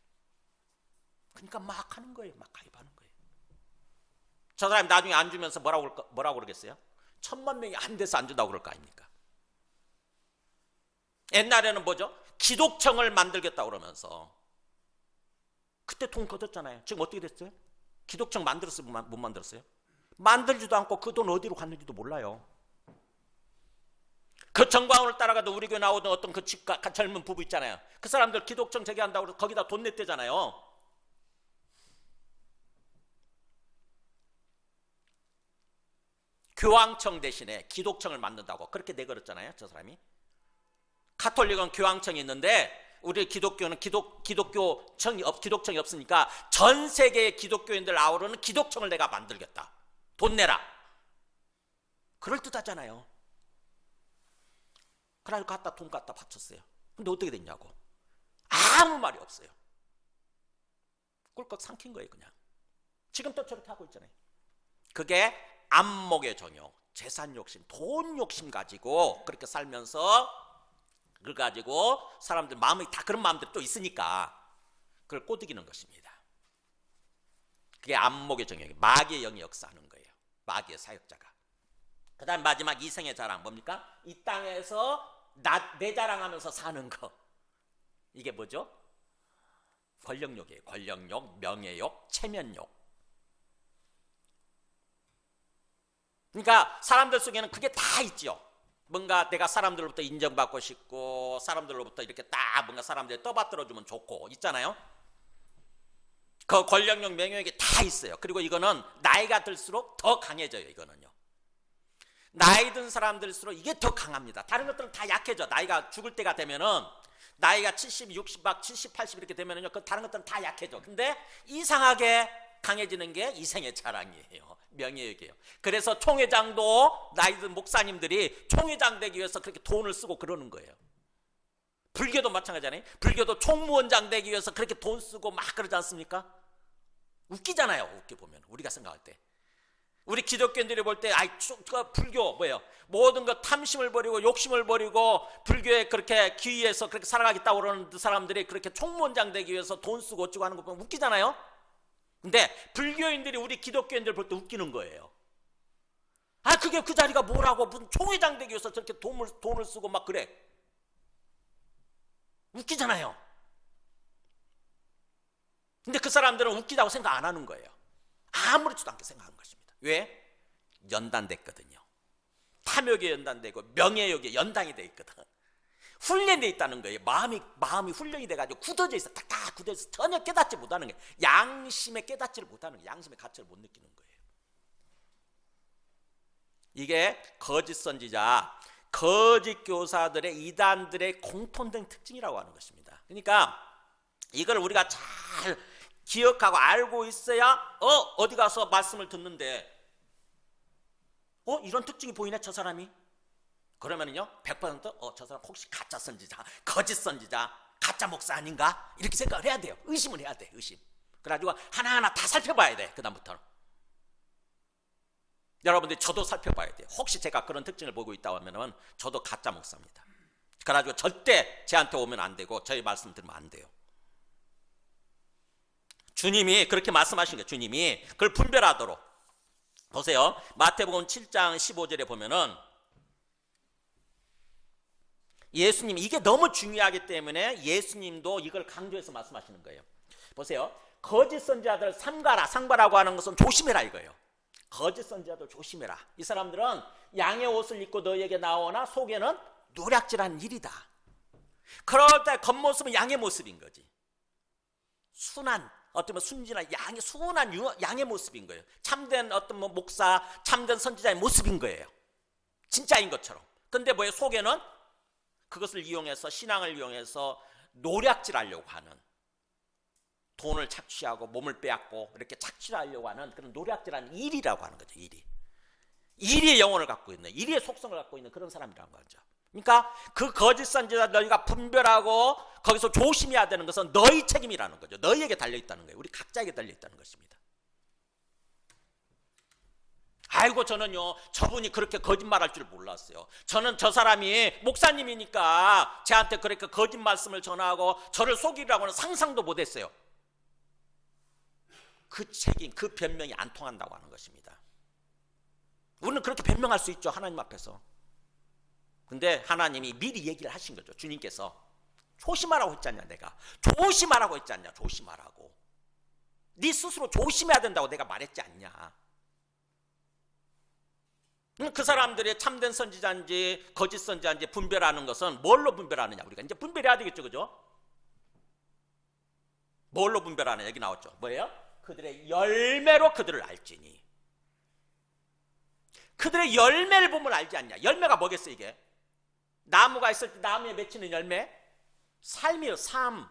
그러니까 막 하는 거예요. 막 가입하는 거예요. 저 사람이 나중에 안 주면서 뭐라고 그러겠어요? 1,000만 명이 안 돼서 안 준다고 그럴 거 아닙니까? 옛날에는 뭐죠? 기독청을 만들겠다고 그러면서 그때 돈 걷었잖아요. 지금 어떻게 됐어요? 기독청 만들었어요? 못 만들었어요? 만들지도 않고 그 돈 어디로 갔는지도 몰라요. 그 정광훈을 따라가도 우리 교회 나오던 어떤 그 젊은 부부 있잖아요. 그 사람들 기독청 재개한다고 해서 거기다 돈 냈대잖아요. 교황청 대신에 기독청을 만든다고 그렇게 내걸었잖아요. 저 사람이. 카톨릭은 교황청이 있는데 우리 기독교는 기독청이 없으니까 전 세계의 기독교인들 아우르는 기독청을 내가 만들겠다. 돈 내라. 그럴듯하잖아요. 그래가지고 돈 갖다 바쳤어요. 근데 어떻게 됐냐고. 아무 말이 없어요. 꿀꺽 삼킨 거예요 그냥. 지금 또 저렇게 하고 있잖아요. 그게 안목의 정욕, 재산 욕심, 돈 욕심 가지고 그렇게 살면서 그걸 가지고 사람들 마음이 다 그런 마음들이 또 있으니까 그걸 꼬드기는 것입니다. 그게 안목의 정욕이 마귀의 영이 역사하는 거예요. 마귀의 사역자가. 그 다음 마지막 이생의 자랑 뭡니까? 이 땅에서 내 자랑하면서 사는 거. 이게 뭐죠? 권력욕이에요. 권력욕, 명예욕, 체면욕. 그러니까 사람들 속에는 그게 다 있죠. 뭔가 내가 사람들로부터 인정받고 싶고 사람들로부터 이렇게 딱 뭔가 사람들이 떠받들어주면 좋고 있잖아요. 그 권력욕, 명예욕이 다 있어요. 그리고 이거는 나이가 들수록 더 강해져요. 이거는요. 나이 든 사람들일수록 이게 더 강합니다. 다른 것들은 다 약해져. 나이가 죽을 때가 되면은 나이가 70, 60, 70, 80 이렇게 되면은요. 그 다른 것들은 다 약해져. 근데 이상하게 강해지는 게 이생의 자랑이에요. 명예욕이에요. 그래서 총회장도 나이 든 목사님들이 총회장 되기 위해서 그렇게 돈을 쓰고 그러는 거예요. 불교도 마찬가지잖아요. 불교도 총무원장 되기 위해서 그렇게 돈 쓰고 막 그러지 않습니까? 웃기잖아요. 웃겨 보면 우리가 생각할 때. 우리 기독교인들이 볼 때 불교 뭐예요? 모든 것 탐심을 버리고 욕심을 버리고 불교에 그렇게 기위해서 그렇게 살아가겠다고 그러는 사람들이 그렇게 총무원장 되기 위해서 돈 쓰고 어쩌고 하는 거 보면 웃기잖아요. 근데 불교인들이 우리 기독교인들 볼 때 웃기는 거예요. 그게 그 자리가 뭐라고 무슨 총회장 되기 위해서 저렇게 돈을 쓰고 막 그래. 웃기잖아요. 근데 그 사람들은 웃기다고 생각 안 하는 거예요. 아무렇지도 않게 생각하는 것입니다. 왜? 연단됐거든요. 탐욕에 연단되고 명예욕에 연단이 돼 있거든. 훈련돼 있다는 거예요. 마음이 훈련이 돼가지고 굳어져 있어. 딱 굳어져 있어. 전혀 깨닫지 못하는 거예요. 양심에 깨닫지를 못하는 거예요. 양심의 가치를 못 느끼는 거예요. 이게 거짓 선지자, 거짓 교사들의 이단들의 공통된 특징이라고 하는 것입니다. 그러니까 이걸 우리가 잘 기억하고 알고 있어야 어디 가서 말씀을 듣는데 이런 특징이 보이네 저 사람이. 그러면은요 100% 저 사람 혹시 가짜 선지자, 거짓 선지자, 가짜 목사 아닌가? 이렇게 생각을 해야 돼요. 의심을 해야 돼. 의심. 그래가지고 하나하나 다 살펴봐야 돼. 그 다음부터는. 여러분들이 저도 살펴봐야 돼요. 혹시 제가 그런 특징을 보고 있다고 하면은 저도 가짜 목사입니다. 그래가지고 절대 제한테 오면 안 되고 저희 말씀 들으면 안 돼요. 주님이 그렇게 말씀하신 거예요. 주님이 그걸 분별하도록. 보세요. 마태복음 7장 15절에 보면은 예수님 이게 너무 중요하기 때문에 예수님도 이걸 강조해서 말씀하시는 거예요. 보세요. 거짓 선지자들 삼가라고 하는 것은 조심해라 이거예요. 거짓 선지자들 조심해라. 이 사람들은 양의 옷을 입고 너에게 나오나 속에는 노략질하는 일이다. 그럴 때 겉모습은 양의 모습인 거지. 순한, 어떤 순진한 양의 순한 양의 모습인 거예요. 참된 어떤 목사, 참된 선지자의 모습인 거예요. 진짜인 것처럼. 근데 뭐예요? 속에는 그것을 이용해서, 신앙을 이용해서 노략질하려고 하는, 돈을 착취하고 몸을 빼앗고 이렇게 착취하려고 하는 그런 노략질하는 일이라고 하는 거죠. 일의 영혼을 갖고 있는, 일의 속성을 갖고 있는 그런 사람이라는 거죠. 그러니까 그 거짓 선지자 너희가 분별하고 거기서 조심해야 되는 것은 너희 책임이라는 거죠. 너희에게 달려있다는 거예요. 우리 각자에게 달려있다는 것입니다. 아이고 저는요 저분이 그렇게 거짓말할 줄 몰랐어요. 저는 저 사람이 목사님이니까 저한테 그렇게 거짓 말씀을 전하고 저를 속이라고는 상상도 못했어요. 그 책임, 그 변명이 안 통한다고 하는 것입니다. 우리는 그렇게 변명할 수 있죠, 하나님 앞에서. 근데 하나님이 미리 얘기를 하신 거죠. 주님께서 조심하라고 했지 않냐. 내가 조심하라고 했지 않냐. 조심하라고. 네 스스로 조심해야 된다고 내가 말했지 않냐. 그 사람들이 참된 선지자인지 거짓 선지자인지 분별하는 것은 뭘로 분별하느냐. 우리가 이제 분별해야 되겠죠, 그죠? 뭘로 분별하느냐. 여기 나왔죠. 뭐예요? 그들의 열매로 그들을 알지니. 그들의 열매를 보면 알지 않냐. 열매가 뭐겠어 이게? 나무가 있을 때 나무에 맺히는 열매? 삶이에요. 삶.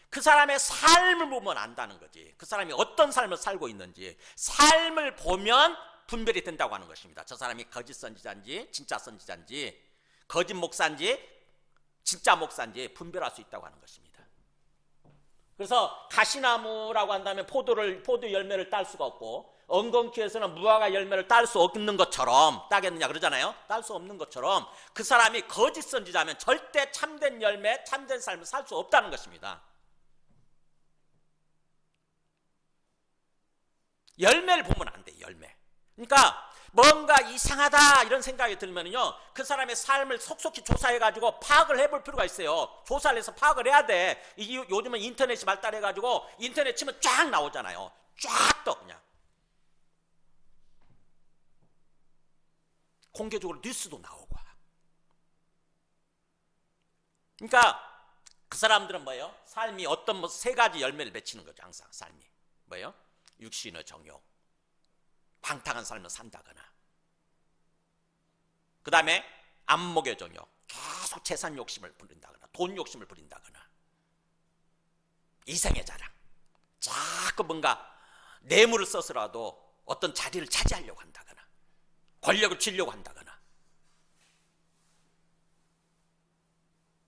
그 사람의 삶을 보면 안다는 거지. 그 사람이 어떤 삶을 살고 있는지 삶을 보면 분별이 된다고 하는 것입니다. 저 사람이 거짓 선지자인지 진짜 선지자인지 거짓 목사인지 진짜 목사인지 분별할 수 있다고 하는 것입니다. 그래서 가시나무라고 한다면 포도 열매를 딸 수가 없고 엉겅퀴에서는 무화과 열매를 딸 수 없는 것처럼, 따겠느냐 그러잖아요. 딸 수 없는 것처럼 그 사람이 거짓 선지자면 절대 참된 열매, 참된 삶을 살 수 없다는 것입니다. 열매를 보면 안 돼. 열매. 그러니까 뭔가 이상하다 이런 생각이 들면요 그 사람의 삶을 속속히 조사해가지고 파악을 해볼 필요가 있어요. 조사를 해서 파악을 해야 돼. 요즘은 인터넷이 발달해가지고 인터넷 치면 쫙 나오잖아요. 쫙 떠 그냥. 공개적으로 뉴스도 나오고. 그러니까 그 사람들은 뭐예요? 삶이 어떤 세 가지 열매를 맺히는 거죠. 항상 삶이 뭐예요? 육신의 정욕, 방탕한 삶을 산다거나, 그 다음에 안목의 정욕, 계속 재산 욕심을 부린다거나, 돈 욕심을 부린다거나, 이생의 자랑, 자꾸 뭔가 뇌물을 써서라도 어떤 자리를 차지하려고 한다거나, 권력을 쥐려고 한다거나,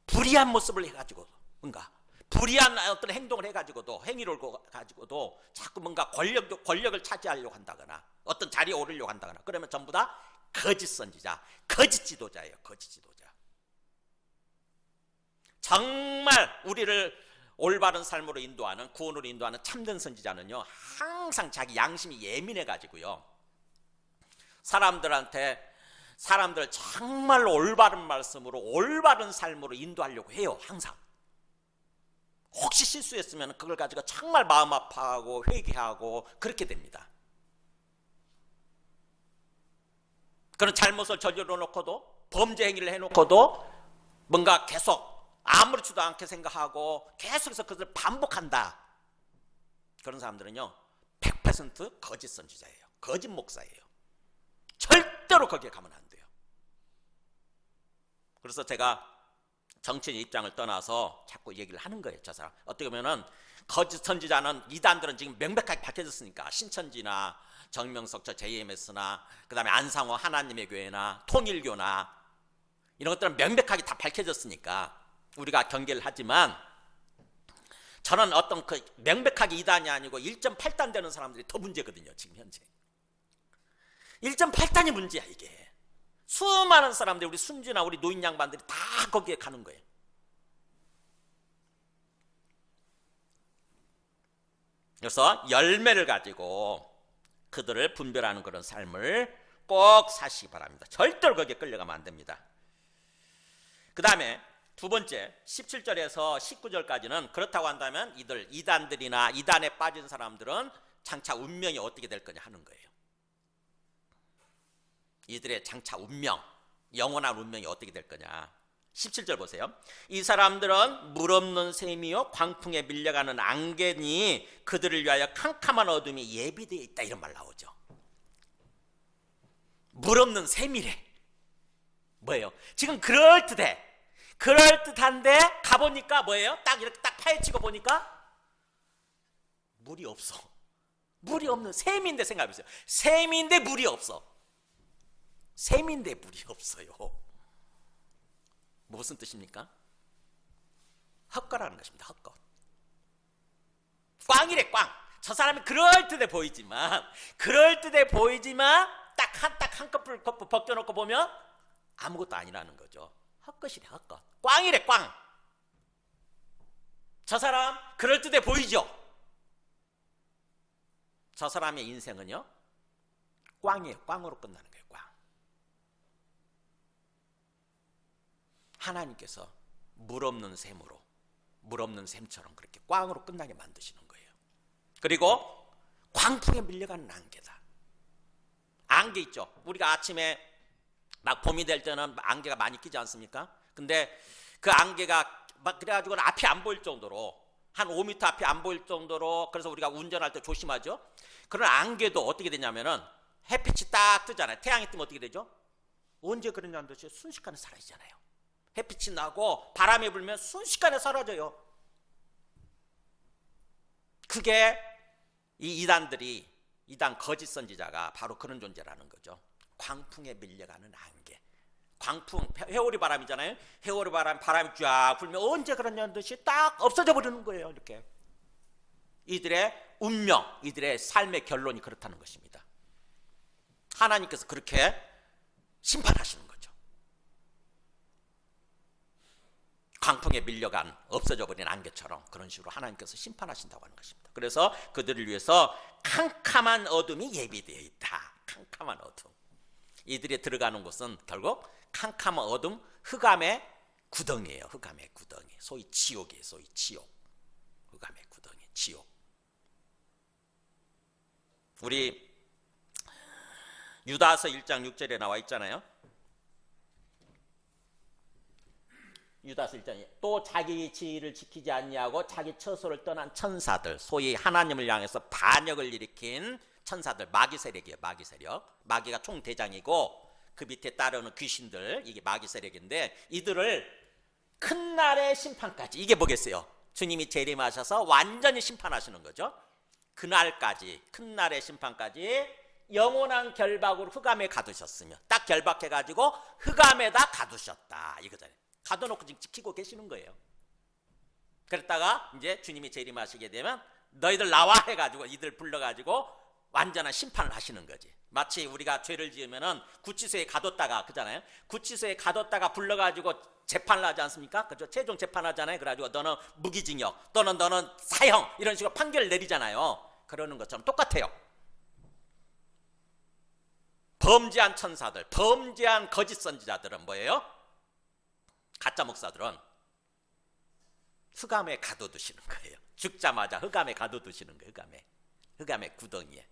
불의한 모습을 해가지고 뭔가 불의한 어떤 행동을 해가지고도, 행위를 가지고도 자꾸 뭔가 권력을 차지하려고 한다거나 어떤 자리에 오르려고 한다거나, 그러면 전부 다 거짓 선지자, 거짓 지도자예요. 거짓 지도자. 정말 우리를 올바른 삶으로 인도하는, 구원으로 인도하는 참된 선지자는요 항상 자기 양심이 예민해가지고요 사람들을 정말 올바른 말씀으로, 올바른 삶으로 인도하려고 해요. 항상. 혹시 실수했으면 그걸 가지고 정말 마음 아파하고 회개하고 그렇게 됩니다. 그런 잘못을 저질러 놓고도, 범죄 행위를 해놓고도 뭔가 계속 아무렇지도 않게 생각하고 계속해서 그것을 반복한다. 그런 사람들은요 100% 거짓 선지자예요. 거짓 목사예요. 절대로 거기에 가면 안 돼요. 그래서 제가 정치인 입장을 떠나서 자꾸 얘기를 하는 거예요. 저 사람 어떻게 보면은 거짓 선지자는, 이단들은 지금 명백하게 밝혀졌으니까, 신천지나 정명석 저 JMS나 그 다음에 안상호 하나님의 교회나 통일교나 이런 것들은 명백하게 다 밝혀졌으니까 우리가 경계를 하지만, 저는 어떤 그 명백하게 이단이 아니고 1.8단 되는 사람들이 더 문제거든요. 지금 현재 1.8단이 문제야. 이게 수많은 사람들이, 우리 순지나 우리 노인 양반들이 다 거기에 가는 거예요. 그래서 열매를 가지고 그들을 분별하는 그런 삶을 꼭 사시기 바랍니다. 절대로 거기에 끌려가면 안 됩니다. 그 다음에 두 번째 17절에서 19절까지는 그렇다고 한다면 이단들이나 이단에 빠진 사람들은 장차 운명이 어떻게 될 거냐 하는 거예요. 이들의 장차 운명, 영원한 운명이 어떻게 될 거냐. 17절 보세요. 이 사람들은 물 없는 샘이요 광풍에 밀려가는 안개니 그들을 위하여 캄캄한 어둠이 예비되어 있다, 이런 말 나오죠. 물 없는 샘이래. 뭐예요? 지금 그럴듯한데 가보니까 뭐예요? 딱 이렇게 딱 파헤치고 보니까 물이 없어. 물이 없는 샘인데, 생각해보세요. 샘인데 물이 없어. 샘인데 물이 없어요. 무슨 뜻입니까? 헛거라는 것입니다. 헛거. 꽝이래, 꽝. 저 사람이 그럴듯해 보이지만 딱 한꺼풀 벗겨놓고 보면 아무것도 아니라는 거죠. 헛것이래, 헛것. 꽝이래, 꽝. 저 사람 그럴듯해 보이죠? 저 사람의 인생은요, 꽝이에요. 꽝으로 끝나는 거예요. 꽝. 하나님께서 물 없는 샘으로, 물 없는 샘처럼 그렇게 꽝으로 끝나게 만드시는 거예요. 그리고 광풍에 밀려가는 안개다. 안개 있죠. 우리가 아침에 막 봄이 될 때는 안개가 많이 끼지 않습니까? 근데 그 안개가 막 그래가지고 앞이 안 보일 정도로, 한 5m 앞이 안 보일 정도로, 그래서 우리가 운전할 때 조심하죠. 그런 안개도 어떻게 되냐면은 햇빛이 딱 뜨잖아요. 태양이 뜨면 어떻게 되죠? 언제 그러냐는 듯이 순식간에 사라지잖아요. 햇빛이 나고 바람이 불면 순식간에 사라져요. 그게 이 이단 거짓 선지자가 바로 그런 존재라는 거죠. 광풍에 밀려가는 안개. 광풍, 회오리 바람이잖아요. 회오리 바람이 쫙 불면 언제 그러냐는 듯이 딱 없어져 버리는 거예요. 이렇게. 이들의 운명, 이들의 삶의 결론이 그렇다는 것입니다. 하나님께서 그렇게 심판하시는 거죠. 광풍에 밀려간 없어져 버린 안개처럼 그런 식으로 하나님께서 심판하신다고 하는 것입니다. 그래서 그들을 위해서 캄캄한 어둠이 예비되어 있다. 캄캄한 어둠. 이들이 들어가는 곳은 결국 캄캄한 어둠, 흑암의 구덩이에요. 흑암의 구덩이. 소위 지옥이에요. 소위 지옥. 흑암의 구덩이, 지옥. 우리 유다서 1장 6절에 나와 있잖아요. 유다서 1장에 또 자기 지위를 지키지 않냐고 자기 처소를 떠난 천사들, 소위 하나님을 향해서 반역을 일으킨 천사들, 마귀 세력이에요. 마귀 세력. 마귀가 총대장이고 그 밑에 따르는 귀신들, 이게 마귀 세력인데 이들을 큰 날의 심판까지, 이게 뭐겠어요? 주님이 재림하셔서 완전히 심판하시는 거죠. 그날까지, 큰 날의 심판까지 영원한 결박으로 흑암에 가두셨으며, 딱 결박해가지고 흑암에다 가두셨다, 이거잖아요. 가둬놓고 지금 지키고 계시는 거예요. 그랬다가 이제 주님이 재림하시게 되면 너희들 나와 해가지고 이들 불러가지고 완전한 심판을 하시는 거지. 마치 우리가 죄를 지으면은 구치소에 가뒀다가, 그잖아요. 구치소에 가뒀다가 불러가지고 재판을 하지 않습니까? 그죠? 최종 재판하잖아요. 그래가지고 너는 무기징역 또는 너는 사형, 이런 식으로 판결을 내리잖아요. 그러는 것처럼 똑같아요. 범죄한 천사들, 범죄한 거짓 선지자들은 뭐예요? 가짜 목사들은 흑암에 가둬두시는 거예요. 죽자마자 흑암에 가둬두시는 거예요. 흑암의 구덩이에.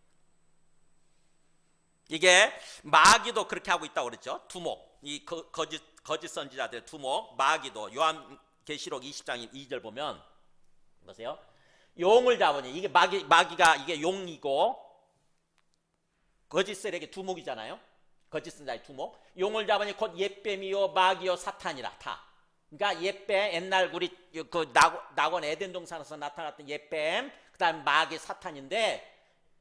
이게 마귀도 그렇게 하고 있다고 그랬죠. 두목, 이 거짓 선지자들의 두목, 마귀도 요한계시록 20장 2절 보면 보세요. 용을 잡으니, 이게 마귀가 이게 용이고 거짓 세력의 두목이잖아요. 거짓 선지자의 두목. 용을 잡으니 곧 옛뱀이요 마귀요 사탄이라 다. 그러니까 옛뱀, 옛날 우리 그 낙원 에덴 동산에서 나타났던 옛뱀, 그다음 마귀 사탄인데,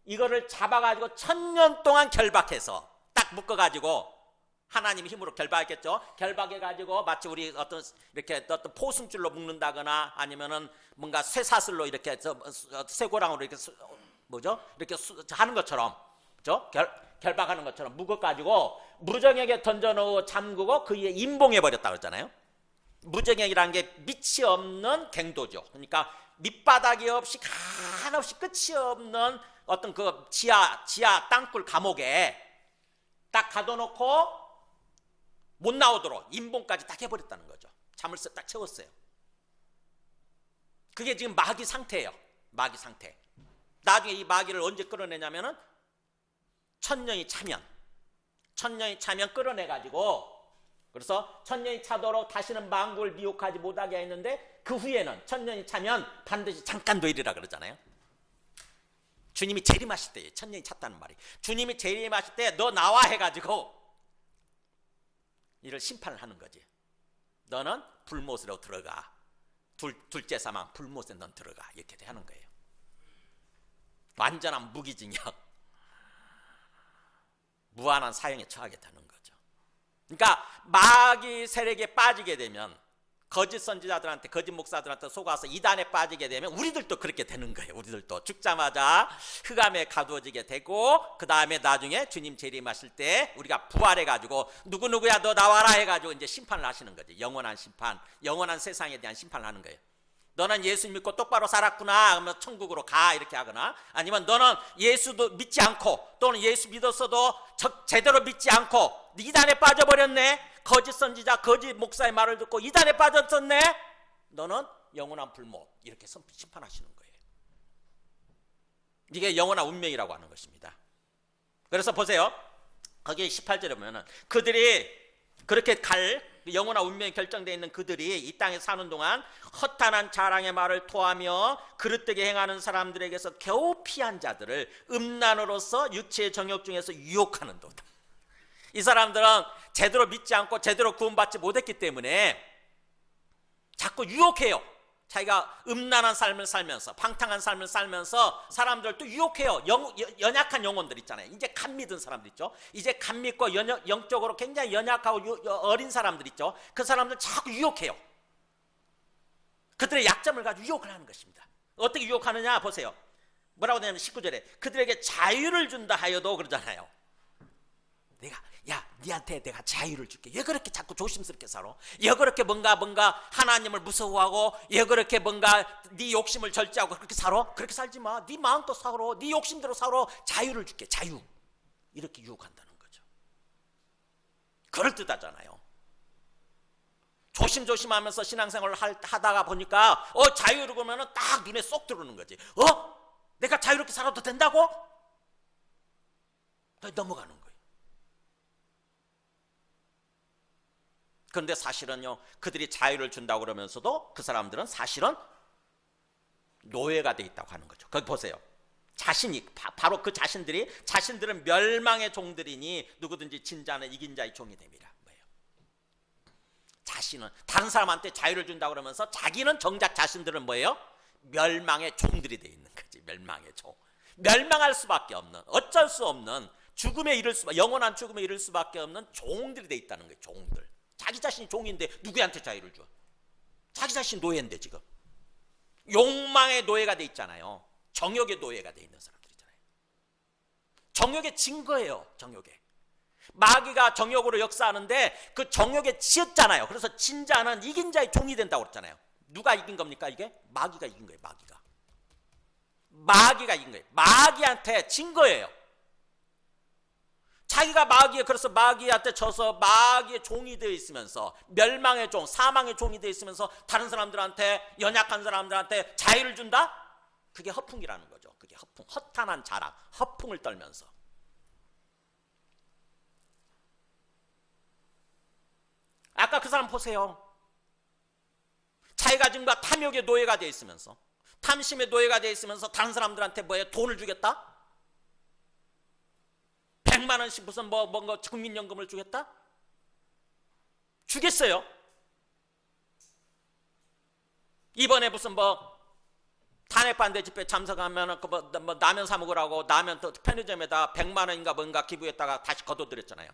이거를 잡아가지고 1000년 동안 결박해서 딱 묶어가지고, 하나님의 힘으로 결박했겠죠. 결박해가지고 마치 우리 이렇게 어떤 포승줄로 묶는다거나 아니면은 뭔가 쇠사슬로 이렇게 쇠고랑으로 이렇게 이렇게 하는 것처럼, 그죠? 결박하는 것처럼 묶어가지고 무정에게 던져놓고 잠그고 그 위에 임봉해 버렸다 그랬잖아요. 무정액이라는 게 밑이 없는 갱도죠. 그러니까 밑바닥이 없이 한없이 끝이 없는 어떤 그 지하 땅굴 감옥에 딱 가둬놓고 못 나오도록 임봉까지 딱 해버렸다는 거죠. 잠을 딱 채웠어요. 그게 지금 마귀 상태예요. 마귀 상태. 나중에 이 마귀를 언제 끌어내냐면은 천년이 차면 끌어내가지고 그래서 천년이 차도록 다시는 만국을 미혹하지 못하게 했는데 그 후에는 천년이 차면 반드시 잠깐 되리라 그러잖아요. 주님이 재림하실 때 천년이 찼다는 말이, 주님이 재림하실 때 너 나와 해가지고 이를 심판을 하는 거지. 너는 불못으로 들어가. 둘째 사망 불못에 넌 들어가. 이렇게 하는 거예요. 완전한 무기징역, 무한한 사형에 처하겠다는 거죠. 그러니까 마귀 세력에 빠지게 되면, 거짓 선지자들한테, 거짓 목사들한테 속아서 이단에 빠지게 되면 우리들도 그렇게 되는 거예요. 우리들도 죽자마자 흑암에 가두어지게 되고, 그 다음에 나중에 주님 재림하실 때 우리가 부활해가지고 누구누구야 너 나와라 해가지고 이제 심판을 하시는 거지. 영원한 심판, 영원한 세상에 대한 심판을 하는 거예요. 너는 예수 믿고 똑바로 살았구나 그러면 천국으로 가 이렇게 하거나, 아니면 너는 예수도 믿지 않고 또는 예수 믿었어도 제대로 믿지 않고 이단에 빠져버렸네, 거짓 선지자 거짓 목사의 말을 듣고 이단에 빠졌었네, 너는 영원한 불못, 이렇게 심판하시는 거예요. 이게 영원한 운명이라고 하는 것입니다. 그래서 보세요, 거기 18절에 보면은 그들이 그렇게 갈 영원한 운명이 결정되어 있는 그들이 이 땅에 사는 동안 허탄한 자랑의 말을 토하며 그릇되게 행하는 사람들에게서 겨우 피한 자들을 음란으로서 육체의 정욕 중에서 유혹하는도다. 이 사람들은 제대로 믿지 않고 제대로 구원받지 못했기 때문에 자꾸 유혹해요. 자기가 음란한 삶을 살면서, 방탕한 삶을 살면서 사람들 또 유혹해요. 연약한 영혼들 있잖아요. 이제 갓 믿은 사람들 있죠. 이제 갓 믿고 영적으로 굉장히 연약하고 어린 사람들 있죠. 그 사람들 자꾸 유혹해요. 그들의 약점을 가지고 유혹을 하는 것입니다. 어떻게 유혹하느냐 보세요. 뭐라고 되냐면 19절에 그들에게 자유를 준다 하여도 그러잖아요. 니한테 내가 자유를 줄게. 왜 그렇게 자꾸 조심스럽게 살아? 왜 그렇게 뭔가 하나님을 무서워하고, 왜 그렇게 뭔가 네 욕심을 절제하고 그렇게 살아? 그렇게 살지 마. 네 마음껏 살아. 네 욕심대로 살아. 자유를 줄게. 자유. 이렇게 유혹한다는 거죠. 그럴듯하잖아요. 조심조심하면서 신앙생활을 하다가 보니까 자유를 그러면은 딱 눈에 쏙 들어오는 거지. 내가 자유롭게 살아도 된다고? 넘어가는 거예요. 그런데 사실은요, 그들이 자유를 준다고 그러면서도 그 사람들은 사실은 노예가 돼 있다고 하는 거죠. 거기 보세요. 자신이, 바로 그 자신들은 멸망의 종들이니 누구든지 진 자는 이긴 자의 종이 됩니다. 뭐예요? 자신은 다른 사람한테 자유를 준다고 그러면서 자기는 정작 자신들은 뭐예요? 멸망의 종들이 돼 있는 거지. 멸망의 종. 멸망할 수밖에 없는, 어쩔 수 없는, 영원한 죽음에 이를 수밖에 없는 종들이 돼 있다는 거예요. 종들. 자기 자신이 종인데 누구한테 자유를 줘? 자기 자신 노예인데 지금. 욕망의 노예가 돼 있잖아요. 정욕의 노예가 돼 있는 사람들이잖아요. 정욕에 진 거예요. 정욕에. 마귀가 정욕으로 역사하는데 그 정욕에 지었잖아요. 그래서 진 자는 이긴 자의 종이 된다고 그랬잖아요. 누가 이긴 겁니까 이게? 마귀가 이긴 거예요. 마귀가 이긴 거예요. 마귀한테 진 거예요. 자기가 그래서 마귀한테 져서 마귀의 종이 되어 있으면서, 멸망의 종, 사망의 종이 되어 있으면서 다른 사람들한테, 연약한 사람들한테 자유를 준다? 그게 허풍이라는 거죠. 그게 허풍, 허탄한 자랑, 허풍을 떨면서. 아까 그 사람 보세요. 자기가 지금 탐욕의 노예가 되어 있으면서, 탐심의 노예가 되어 있으면서 다른 사람들한테 뭐예요? 돈을 주겠다? 100만 원씩 무슨 뭔가 국민연금을 주겠다? 주겠어요. 이번에 무슨 탄핵반대 집회 참석하면 라면 사 먹으라고 라면 편의점에다 100만 원인가 뭔가 기부했다가 다시 거둬들였잖아요.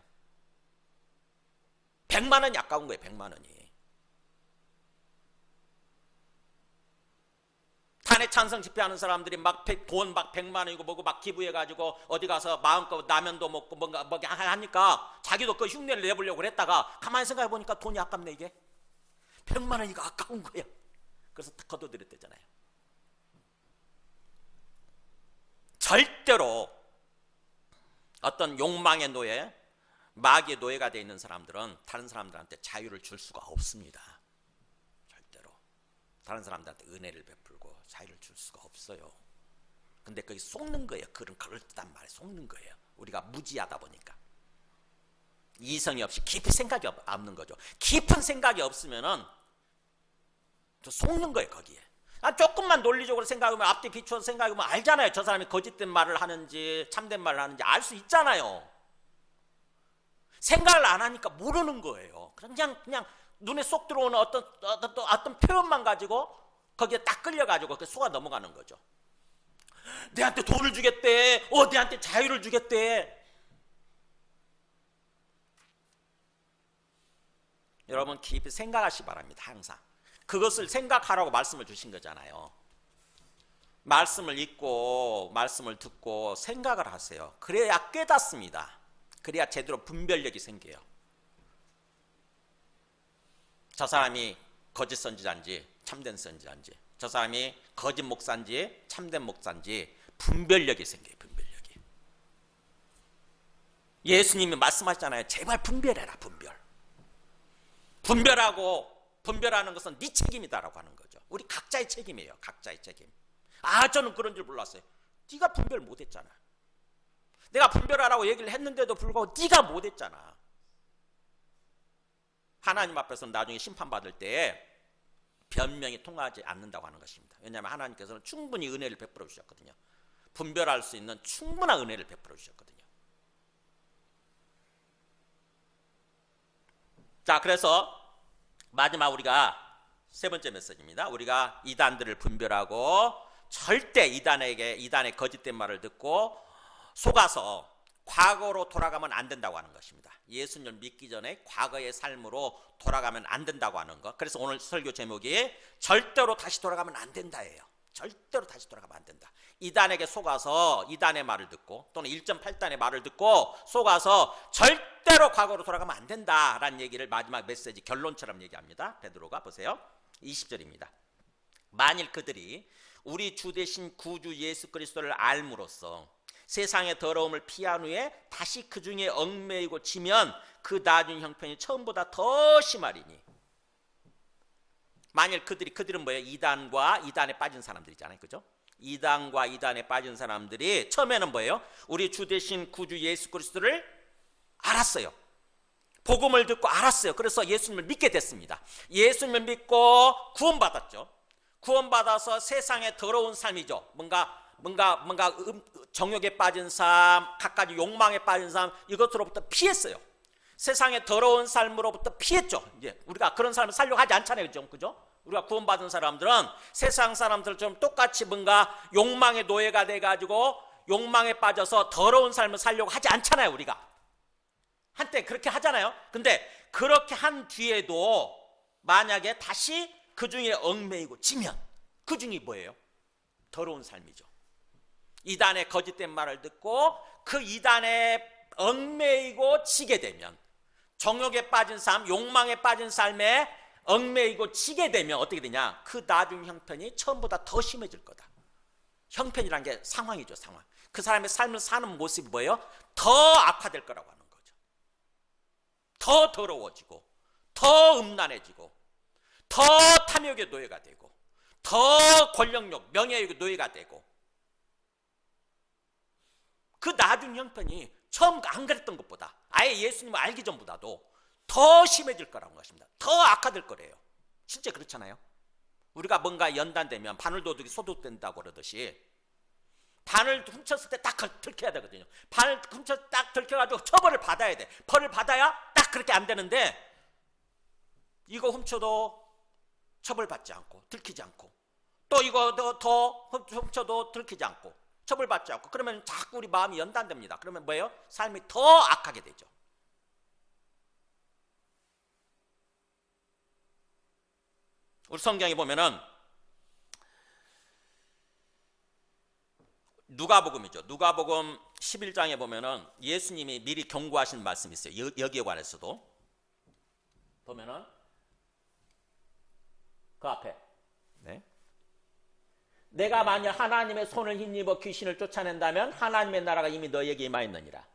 100만 원이 아까운 거예요. 100만 원이. 탄핵 찬성 집회하는 사람들이 돈 100만 원이고 뭐고 막 기부해가지고 어디 가서 마음껏 라면도 먹고 뭔가 하니까 자기도 그 흉내를 내보려고 그랬다가 가만히 생각해 보니까 돈이 아깝네. 이게 100만 원이가 아까운 거야. 그래서 딱 거둬들였대잖아요. 절대로 어떤 욕망의 노예, 마귀의 노예가 되어 있는 사람들은 다른 사람들한테 자유를 줄 수가 없습니다. 절대로 다른 사람들한테 은혜를 베풀고 자유를 줄 수가 없어요. 근데 거기 속는 거예요. 그런 그럴듯한 말에 속는 거예요. 우리가 무지하다 보니까. 이성이 없이 깊이 생각이 없는 거죠. 깊은 생각이 없으면은 또 속는 거예요, 거기에. 조금만 논리적으로 생각하면, 앞뒤 비추어서 생각하면 알잖아요. 저 사람이 거짓된 말을 하는지 참된 말을 하는지 알 수 있잖아요. 생각을 안 하니까 모르는 거예요. 그냥 눈에 쏙 들어오는 어떤 표현만 가지고 거기에 딱 끌려가지고 그 속아 넘어가는 거죠. 내한테 돈을 주겠대. 내한테 자유를 주겠대. 여러분 깊이 생각하시기 바랍니다. 항상 그것을 생각하라고 말씀을 주신 거잖아요. 말씀을 읽고 말씀을 듣고 생각을 하세요. 그래야 깨닫습니다. 그래야 제대로 분별력이 생겨요. 저 사람이 거짓 선지자인지 참된 선지자인지, 저 사람이 거짓 목사인지 참된 목사인지 분별력이 생겨요. 분별력이. 예수님이 말씀하셨잖아요. 제발 분별해라. 분별하는 것은 네 책임이다라고 하는 거죠. 우리 각자의 책임이에요. 각자의 책임. 저는 그런 줄 몰랐어요. 네가 분별 못했잖아. 내가 분별하라고 얘기를 했는데도 불구하고 네가 못했잖아. 하나님 앞에서는 나중에 심판받을 때 변명이 통하지 않는다고 하는 것입니다. 왜냐하면 하나님께서는 충분히 은혜를 베풀어 주셨거든요. 분별할 수 있는 충분한 은혜를 베풀어 주셨거든요. 자, 그래서 마지막 우리가 세 번째 메시지입니다. 우리가 이단들을 분별하고 절대 이단의 거짓된 말을 듣고 속아서 과거로 돌아가면 안 된다고 하는 것입니다. 예수님을 믿기 전에 과거의 삶으로 돌아가면 안 된다고 하는 것. 그래서 오늘 설교 제목이 절대로 다시 돌아가면 안 된다예요. 절대로 다시 돌아가면 안 된다. 이단에게 속아서 이단의 말을 듣고 또는 1.8단의 말을 듣고 속아서 절대로 과거로 돌아가면 안 된다라는 얘기를 마지막 메시지 결론처럼 얘기합니다. 베드로가 보세요. 20절입니다. 만일 그들이 우리 주 되신 구주 예수 그리스도를 알므로써 세상의 더러움을 피한 후에 다시 그 중에 얽매이고 지면 그 나중 형편이 처음보다 더 심하리니. 만일 그들은 뭐예요? 이단과 이단에 빠진 사람들이잖아요. 그죠? 이단과 이단에 빠진 사람들이 처음에는 뭐예요? 우리 주 되신 구주 예수 그리스도를 알았어요. 복음을 듣고 알았어요. 그래서 예수님을 믿게 됐습니다. 예수님을 믿고 구원받았죠. 구원받아서 세상의 더러운 삶이죠. 뭔가 정욕에 빠진 삶, 갖가지 욕망에 빠진 삶, 이것으로부터 피했어요. 세상의 더러운 삶으로부터 피했죠. 이제 우리가 그런 삶을 살려고 하지 않잖아요. 그죠? 우리가 구원받은 사람들은 세상 사람들처럼 똑같이 뭔가 욕망의 노예가 돼가지고 욕망에 빠져서 더러운 삶을 살려고 하지 않잖아요. 우리가 한때 그렇게 하잖아요. 근데 그렇게 한 뒤에도 만약에 다시 그 중에 얽매이고 지면 그 중이 뭐예요? 더러운 삶이죠. 이단의 거짓된 말을 듣고 그 이단에 얽매이고 지게 되면, 정욕에 빠진 삶, 욕망에 빠진 삶에 얽매이고 지게 되면 어떻게 되냐? 그 나중 형편이 처음보다 더 심해질 거다. 형편이란 게 상황이죠. 상황. 그 사람의 삶을 사는 모습이 뭐예요? 더 악화될 거라고 하는 거죠. 더 더러워지고, 더 음란해지고, 더 탐욕의 노예가 되고, 더 권력욕, 명예욕의 노예가 되고, 그 나중 형편이 처음 안 그랬던 것보다, 아예 예수님을 알기 전보다도 더 심해질 거라는 것입니다. 더 악화될 거래요. 실제 그렇잖아요. 우리가 뭔가 연단되면 바늘도둑이 소독된다고 그러듯이 바늘 훔쳤을 때 딱 들켜야 되거든요. 바늘 훔쳤을 때 딱 들켜가지고 처벌을 받아야 돼. 벌을 받아야 딱 그렇게 안 되는데, 이거 훔쳐도 처벌받지 않고 들키지 않고, 또 이거 더 훔쳐도 들키지 않고 처벌받지 않고, 그러면 자꾸 우리 마음이 연단됩니다. 그러면 뭐예요? 삶이 더 악하게 되죠. 우리 성경에 보면은 누가복음이죠. 누가복음 11장에 보면은 예수님이 미리 경고하신 말씀이 있어요. 여기에 관해서도 보면은 그 앞에, 네. 내가 만약 하나님의 손을 힘입어 귀신을 쫓아낸다면 하나님의 나라가 이미 너에게 임하였느니라.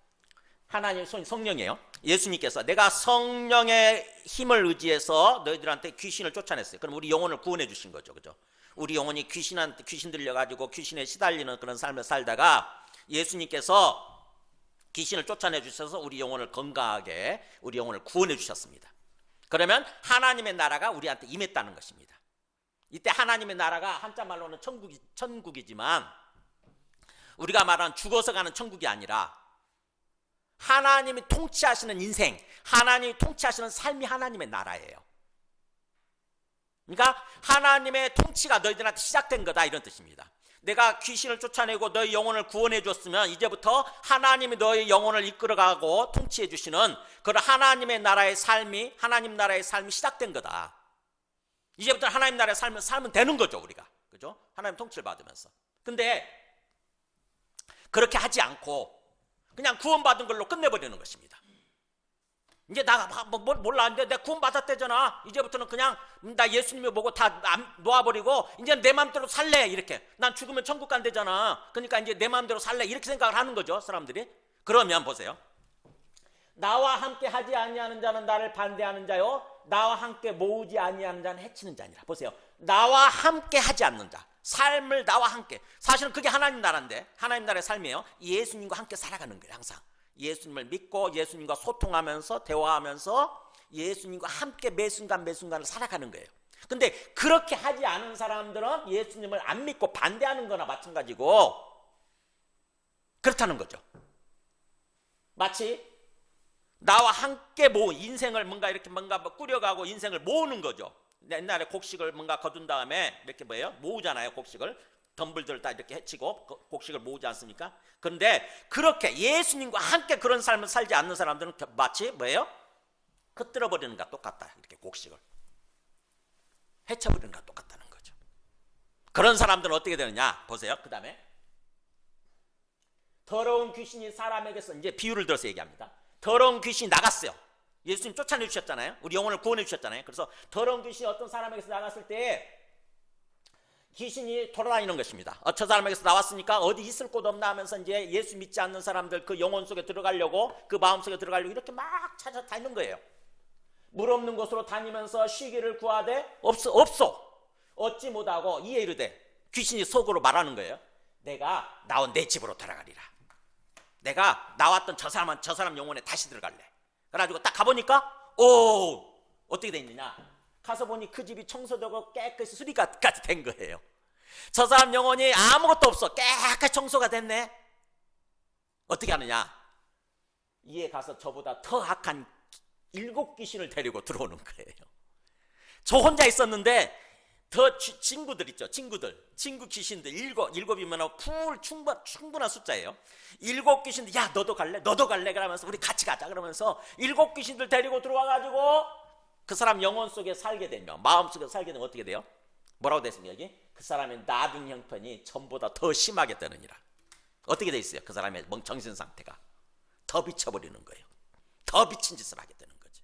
하나님의 손이 성령이에요. 예수님께서 내가 성령의 힘을 의지해서 너희들한테 귀신을 쫓아냈어요. 그럼 우리 영혼을 구원해 주신 거죠. 그죠? 우리 영혼이 귀신 들려가지고 귀신에 시달리는 그런 삶을 살다가 예수님께서 귀신을 쫓아내 주셔서 우리 영혼을 건강하게 우리 영혼을 구원해 주셨습니다. 그러면 하나님의 나라가 우리한테 임했다는 것입니다. 이때 하나님의 나라가 한자 말로는 천국이지만 우리가 말하는 죽어서 가는 천국이 아니라 하나님이 통치하시는 인생, 하나님이 통치하시는 삶이 하나님의 나라예요. 그러니까 하나님의 통치가 너희들한테 시작된 거다, 이런 뜻입니다. 내가 귀신을 쫓아내고 너희 영혼을 구원해 줬으면 이제부터 하나님이 너희 영혼을 이끌어가고 통치해 주시는 그런 하나님의 나라의 삶이, 하나님 나라의 삶이 시작된 거다. 이제부터 하나님 나라의 삶을 살면 되는 거죠, 우리가. 그죠? 하나님 통치를 받으면서. 근데 그렇게 하지 않고 그냥 구원받은 걸로 끝내버리는 것입니다. 이제 나 몰라, 이제 내가 구원받았대잖아. 이제부터는 그냥 나 예수님을 보고 다 놓아버리고 이제 내 마음대로 살래, 이렇게. 난 죽으면 천국 간대잖아. 그러니까 이제 내 마음대로 살래, 이렇게 생각을 하는 거죠, 사람들이. 그러면 보세요. 나와 함께 하지 아니하는 자는 나를 반대하는 자요, 나와 함께 모으지 아니하는 자는 해치는 자니라. 보세요. 나와 함께 하지 않는 자, 삶을 나와 함께. 사실은 그게 하나님 나라인데, 하나님 나라의 삶이에요. 예수님과 함께 살아가는 거예요. 항상 예수님을 믿고 예수님과 소통하면서 대화하면서 예수님과 함께 매 순간 매 순간을 살아가는 거예요. 근데 그렇게 하지 않은 사람들은 예수님을 안 믿고 반대하는 거나 마찬가지고 그렇다는 거죠. 마치 나와 함께 인생을 뭔가 이렇게 뭔가 꾸려가고 인생을 모으는 거죠. 옛날에 곡식을 뭔가 거둔 다음에 이렇게 모으잖아요. 곡식을 덤불들을 다 이렇게 해치고 곡식을 모으지 않습니까? 그런데 그렇게 예수님과 함께 그런 삶을 살지 않는 사람들은 마치 흩뜨려 버리는 것과 똑같다. 이렇게 곡식을 해쳐버리는 것과 똑같다는 거죠. 그런 사람들은 어떻게 되느냐 보세요. 그 다음에 더러운 귀신이 사람에게서, 이제 비유를 들어서 얘기합니다. 더러운 귀신이 나갔어요. 예수님 쫓아내 주셨잖아요. 우리 영혼을 구원해 주셨잖아요. 그래서 더러운 귀신이 어떤 사람에게서 나갔을 때 귀신이 돌아다니는 것입니다. 저 사람에게서 나왔으니까 어디 있을 곳 없나 하면서 이제 예수 믿지 않는 사람들 그 영혼 속에 들어가려고, 그 마음 속에 들어가려고 이렇게 막 찾아다니는 거예요. 물 없는 곳으로 다니면서 쉬기를 구하되 없어. 얻지 못하고 이에 이르되, 귀신이 속으로 말하는 거예요. 내가 나온 내 집으로 돌아가리라. 내가 나왔던 저 사람 영혼에 다시 들어갈래. 그래가지고 딱 가보니까 어떻게 돼 있느냐, 가서 보니 그 집이 청소되고 깨끗이 수리까지 된 거예요. 저 사람 영혼이 아무것도 없어. 깨끗이 청소가 됐네. 어떻게 하느냐, 이에 가서 저보다 더 악한 7 귀신을 데리고 들어오는 거예요. 저 혼자 있었는데 더 친구들 있죠. 친구 귀신들 7이면 충분한 숫자예요. 7 귀신들, 야 너도 갈래? 그러면서 우리 같이 가자 그러면서 7 귀신들 데리고 들어와가지고 그 사람 영혼 속에 살게 되면, 마음 속에 살게 되면 어떻게 돼요? 뭐라고 됐습니까? 여기 그 사람의 나중 형편이 전보다 더 심하게 되느니라. 어떻게 돼 있어요? 그 사람의 정신 상태가 더 비쳐버리는 거예요. 더 미친 짓을 하게 되는 거죠.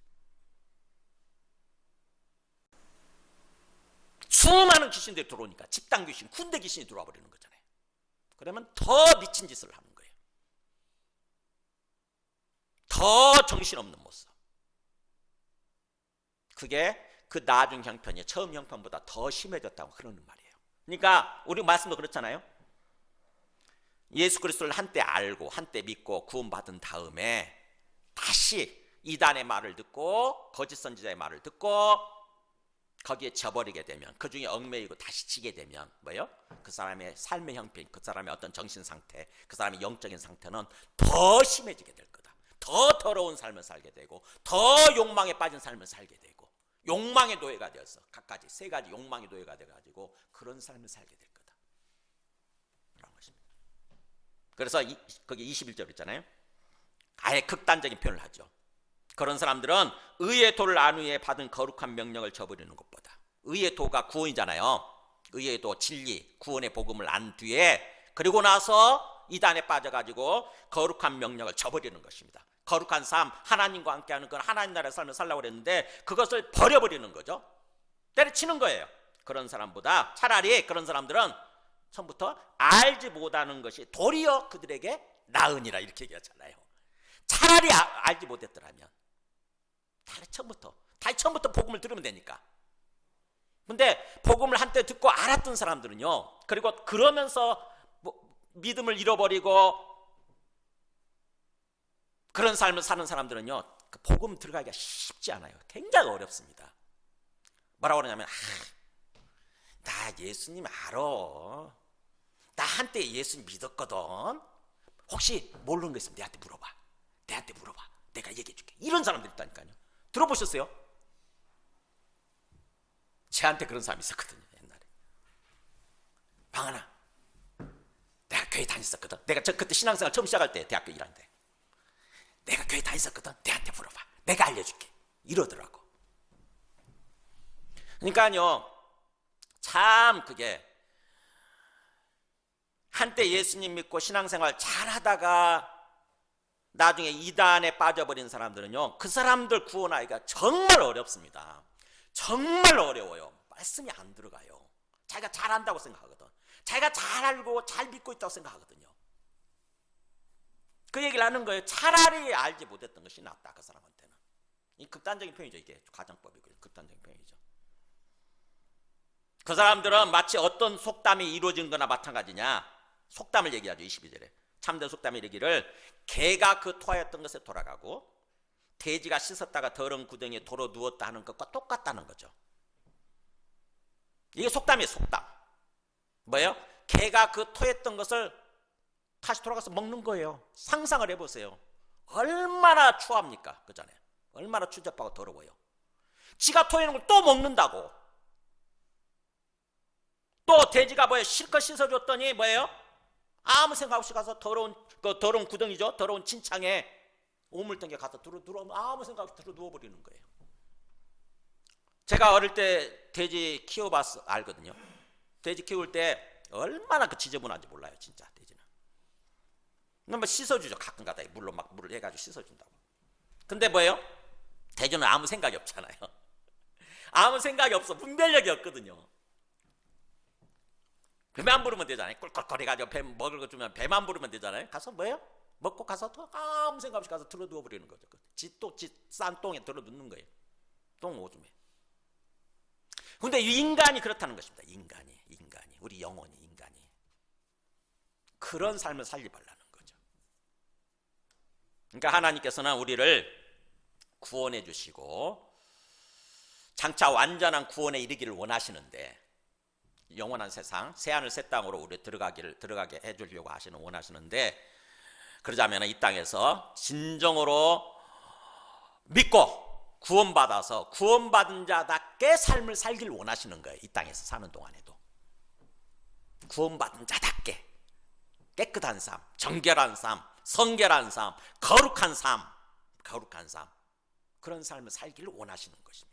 수많은 귀신들이 들어오니까, 집단 귀신, 군대 귀신이 들어와 버리는 거잖아요. 그러면 더 미친 짓을 하는 거예요. 더 정신없는 모습. 그게 그 나중 형편이 처음 형편보다 더 심해졌다고 그러는 말이에요. 그러니까 우리 말씀도 그렇잖아요. 예수 그리스도를 한때 알고 한때 믿고 구원받은 다음에 다시 이단의 말을 듣고 거짓 선지자의 말을 듣고 거기에 져버리게 되면, 그 중에 얽매이고 다시 지게 되면 그 사람의 삶의 형편, 그 사람의 어떤 정신 상태, 그 사람의 영적인 상태는 더 심해지게 될 거다. 더 더러운 삶을 살게 되고 더 욕망에 빠진 삶을 살게 되고, 욕망의 노예가 되어서 각가지 3가지 욕망의 노예가 돼가지고 그런 삶을 살게 될 거다. 그런 것입니다. 그래서 거기 21절 있잖아요. 아예 극단적인 표현을 하죠. 그런 사람들은 의의 도를 안 후에 받은 거룩한 명령을 저버리는 것보다, 의의 도가 구원이잖아요. 의의 도, 진리, 구원의 복음을 안 뒤에 그리고 나서 이단에 빠져가지고 거룩한 명령을 저버리는 것입니다. 거룩한 삶, 하나님과 함께하는 그런 하나님 나라의 삶을 살라고 그랬는데 그것을 버려버리는 거죠. 때려치는 거예요. 그런 사람보다 차라리 그런 사람들은 처음부터 알지 못하는 것이 도리어 그들에게 나으니라, 이렇게 얘기하잖아요. 차라리 알지 못했더라면 다시 처음부터 복음을 들으면 되니까. 근데 복음을 한때 듣고 알았던 사람들은요, 그리고 그러면서 믿음을 잃어버리고 그런 삶을 사는 사람들은요, 그 복음 들어가기가 쉽지 않아요. 굉장히 어렵습니다. 뭐라고 그러냐면, 나 예수님 알아. 나 한때 예수 믿었거든. 혹시 모르는 거 있으면 내한테 물어봐. 내한테 물어봐. 내가 얘기해 줄게. 이런 사람들 있다니까요. 들어보셨어요? 제한테 그런 사람이 있었거든요, 옛날에. 방하나, 내가 교회 다녔었거든. 내가 그때 신앙생활 처음 시작할 때, 대학교 1학년 때. 내가 교회 다녔었거든. 내한테 물어봐. 내가 알려줄게. 이러더라고. 그러니까요, 참 그게 한때 예수님 믿고 신앙생활 잘하다가 나중에 이단에 빠져버린 사람들은요, 그 사람들 구원하기가 정말 어렵습니다. 정말 어려워요. 말씀이 안 들어가요. 자기가 잘한다고 생각하거든. 자기가 잘 알고 잘 믿고 있다고 생각하거든요. 그 얘기를 하는 거예요. 차라리 알지 못했던 것이 낫다, 그 사람한테는. 이 극단적인 표현이죠. 이게 가정법이고 극단적인 표현이죠. 그 사람들은 마치 어떤 속담이 이루어진 거나 마찬가지냐, 속담을 얘기하죠. 22절에 참된 속담이 이르기를 개가 그 토하였던 것에 돌아가고 돼지가 씻었다가 더러운 구덩이에 도로 누웠다 하는 것과 똑같다는 거죠. 이게 속담이에요. 속담. 뭐예요? 개가 그 토했던 것을 다시 돌아가서 먹는 거예요. 상상을 해보세요. 얼마나 추합니까? 그 전에 얼마나 추잡하고 더러워요. 지가 토해놓은 걸 또 먹는다고. 또 돼지가 뭐예요? 실컷 씻어줬더니 뭐예요? 아무 생각 없이 가서 더러운 구덩이죠. 더러운 진창에 오물덩이에 가서 들어오면 아무 생각 없이 들어 누워버리는 거예요. 제가 어릴 때 돼지 키워봐서 알거든요. 돼지 키울 때 얼마나 그 지저분한지 몰라요. 진짜 돼지는. 뭐 씻어주죠. 가끔 가다 물로 막 물을 해가지고 씻어준다고. 근데 뭐예요? 돼지는 아무 생각이 없잖아요. 아무 생각이 없어. 분별력이 없거든요. 배만 부르면 되잖아요. 꿀꿀꿀 해가지고 배 먹을 거 주면 배만 부르면 되잖아요. 가서 뭐예요? 먹고 가서 아무 생각 없이 가서 들어 누워버리는 거죠. 싼 똥에 들어 눕는 거예요. 똥 오줌에. 근데 인간이 그렇다는 것입니다. 인간이 우리 영혼이 인간이 그런 삶을 살리달라는 거죠. 그러니까 하나님께서는 우리를 구원해 주시고 장차 완전한 구원에 이르기를 원하시는데, 영원한 세상, 새하늘 새 땅으로 우리 들어가게 해주려고 원하시는데, 그러자면 이 땅에서 진정으로 믿고 구원받아서 구원받은 자답게 삶을 살길 원하시는 거예요. 이 땅에서 사는 동안에도 구원받은 자답게 깨끗한 삶, 정결한 삶, 성결한 삶, 거룩한 삶, 그런 삶을 살기를 원하시는 것입니다.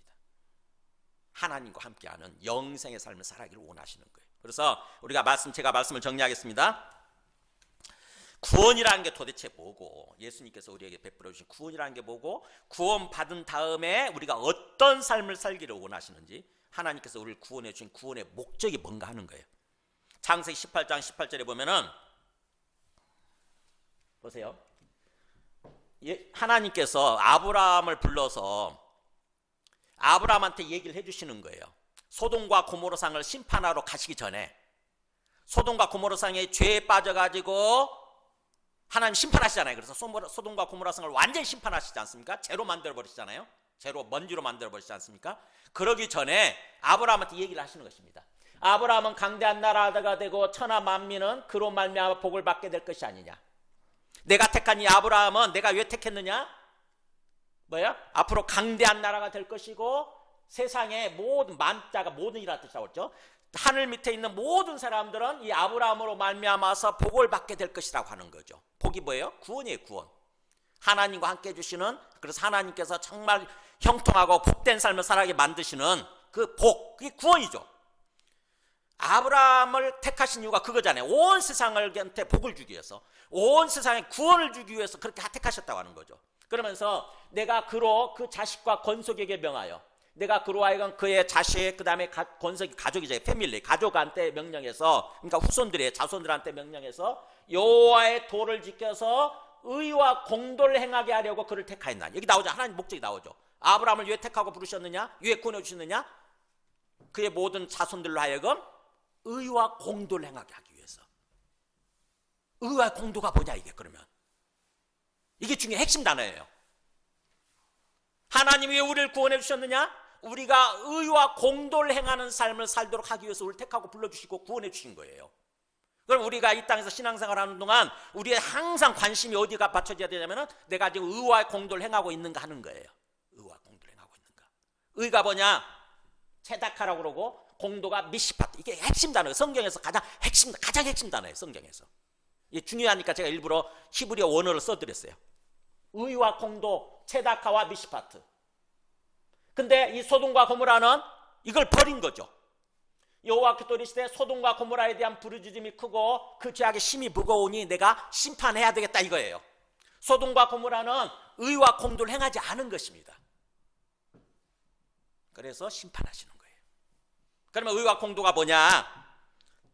하나님과 함께하는 영생의 삶을 살아가기를 원하시는 거예요. 그래서 제가 말씀을 정리하겠습니다. 구원이라는 게 도대체 뭐고, 예수님께서 우리에게 베풀어 주신 구원이라는 게 뭐고, 구원받은 다음에 우리가 어떤 삶을 살기를 원하시는지, 하나님께서 우리를 구원해 주신 구원의 목적이 뭔가 하는 거예요. 창세기 18장 18절에 보면은 보세요. 하나님께서 아브라함을 불러서 아브라함한테 얘기를 해주시는 거예요. 소돔과 고모라상을 심판하러 가시기 전에, 소돔과 고모라상의 죄에 빠져가지고 하나님 심판하시잖아요. 그래서 소돔과 고모라상을 완전히 심판하시지 않습니까? 죄로 만들어버리시잖아요. 죄로, 먼지로 만들어버리시지 않습니까? 그러기 전에 아브라함한테 얘기를 하시는 것입니다. 아브라함은 강대한 나라가 되고 천하 만민은 그로 말미암아 복을 받게 될 것이 아니냐. 내가 택한 이 아브라함은 내가 왜 택했느냐? 뭐야? 앞으로 강대한 나라가 될 것이고 세상의 모든 만자가 모든 이라는 뜻이라고 했죠. 하늘 밑에 있는 모든 사람들은 이 아브라함으로 말미암아서 복을 받게 될 것이라고 하는 거죠. 복이 뭐예요? 구원이에요. 구원. 하나님과 함께 해주시는, 그래서 하나님께서 정말 형통하고 복된 삶을 살아가게 만드시는 그 복, 그게 구원이죠. 아브라함을 택하신 이유가 그거잖아요. 온 세상한테 복을 주기 위해서, 온 세상에 구원을 주기 위해서 그렇게 택하셨다고 하는 거죠. 그러면서 내가 그 자식과 건속에게 명하여, 내가 그로 하여금 그의 자식, 그 다음에 건석이 가족이죠. 패밀리, 가족한테 명령해서, 그러니까 후손들의 자손들한테 명령해서 여호와의 도를 지켜서 의와 공도를 행하게 하려고 그를 택하였나니. 여기 나오죠. 하나님 목적이 나오죠. 아브라함을 왜 택하고 부르셨느냐? 왜 구원해 주셨느냐? 그의 모든 자손들로 하여금 의와 공도를 행하게 하기 위해서. 의와 공도가 뭐냐 이게 그러면? 이게 중요한 핵심 단어예요. 하나님이 왜 우리를 구원해 주셨느냐? 우리가 의와 공도를 행하는 삶을 살도록 하기 위해서 우리를 택하고 불러주시고 구원해 주신 거예요. 그럼 우리가 이 땅에서 신앙생활 하는 동안 우리의 항상 관심이 어디가 받쳐져야 되냐면 내가 지금 의와 공도를 행하고 있는가 하는 거예요. 의와 공도를 행하고 있는가. 의가 뭐냐? 체다카라고 그러고 공도가 미시파트. 이게 핵심 단어예요. 성경에서 가장 핵심 단어예요. 성경에서. 이게 중요하니까 제가 일부러 히브리어 원어를 써드렸어요. 의와 공도, 체다카와 미시파트. 근데 이 소돔과 고모라는 이걸 버린 거죠. 여호와께서 이르시되 소돔과 고모라에 대한 부르짖음이 크고 그 죄악의 심이 무거우니 내가 심판해야 되겠다 이거예요. 소돔과 고모라는 의와 공도를 행하지 않은 것입니다. 그래서 심판하시는 거예요. 그러면 의와 공도가 뭐냐?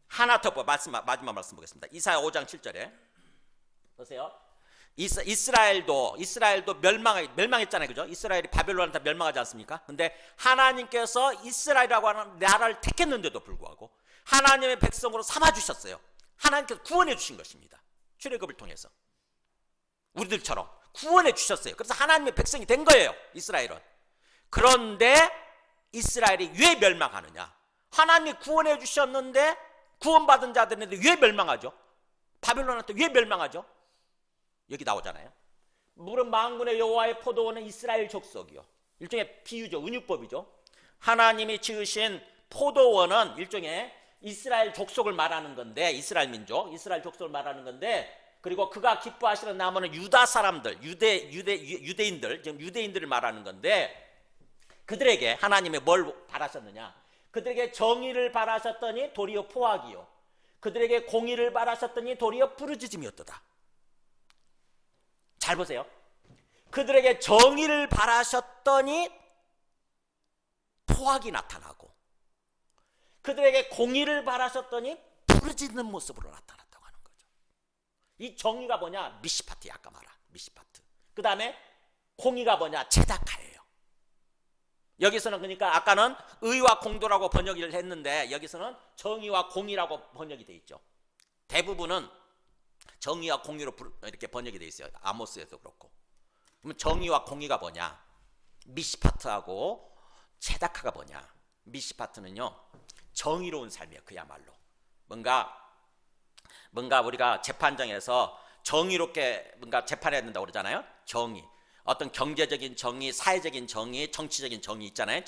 하나 더 마지막 말씀 보겠습니다. 이사야 5장 7절에 보세요. 이스라엘도 멸망했잖아요. 그죠? 이스라엘이 바벨론한테 멸망하지 않습니까? 근데 하나님께서 이스라엘이라고 하는 나라를 택했는데도 불구하고 하나님의 백성으로 삼아주셨어요. 하나님께서 구원해 주신 것입니다. 출애굽을 통해서 우리들처럼 구원해 주셨어요. 그래서 하나님의 백성이 된 거예요. 이스라엘은. 그런데 이스라엘이 왜 멸망하느냐? 하나님이 구원해 주셨는데 구원받은 자들인데 왜 멸망하죠? 바벨론한테 왜 멸망하죠? 여기 나오잖아요. 물은 만군의 여호와의 포도원은 이스라엘 족속이요. 일종의 비유죠. 은유법이죠. 하나님이 지으신 포도원은 일종의 이스라엘 족속을 말하는 건데, 이스라엘 민족, 이스라엘 족속을 말하는 건데, 그리고 그가 기뻐하시는 나무는 유다 사람들, 유대인들, 지금 유대인들을 말하는 건데, 그들에게 하나님이 뭘 바라셨느냐? 그들에게 정의를 바라셨더니 도리어 포악이요. 그들에게 공의를 바라셨더니 도리어 부르짖음이었도다. 잘 보세요. 그들에게 정의를 바라셨더니 포악이 나타나고 그들에게 공의를 바라셨더니 부르짖는 모습으로 나타났다고 하는 거죠. 이 정의가 뭐냐? 미시파트, 아까 말한 미시파트. 그 다음에 공의가 뭐냐? 체다카예요. 여기서는 그러니까 아까는 의와 공도라고 번역을 했는데 여기서는 정의와 공의라고 번역이 돼 있죠. 대부분은 정의와 공의로 이렇게 번역이 돼 있어요. 아모스에도 그렇고. 그러면 정의와 공의가 뭐냐? 미시파트하고 체다카가 뭐냐? 미시파트는요, 정의로운 삶이에요. 그야말로 뭔가 우리가 재판장에서 정의롭게 뭔가 재판해야 된다고 그러잖아요. 정의, 어떤 경제적인 정의, 사회적인 정의, 정치적인 정의 있잖아요.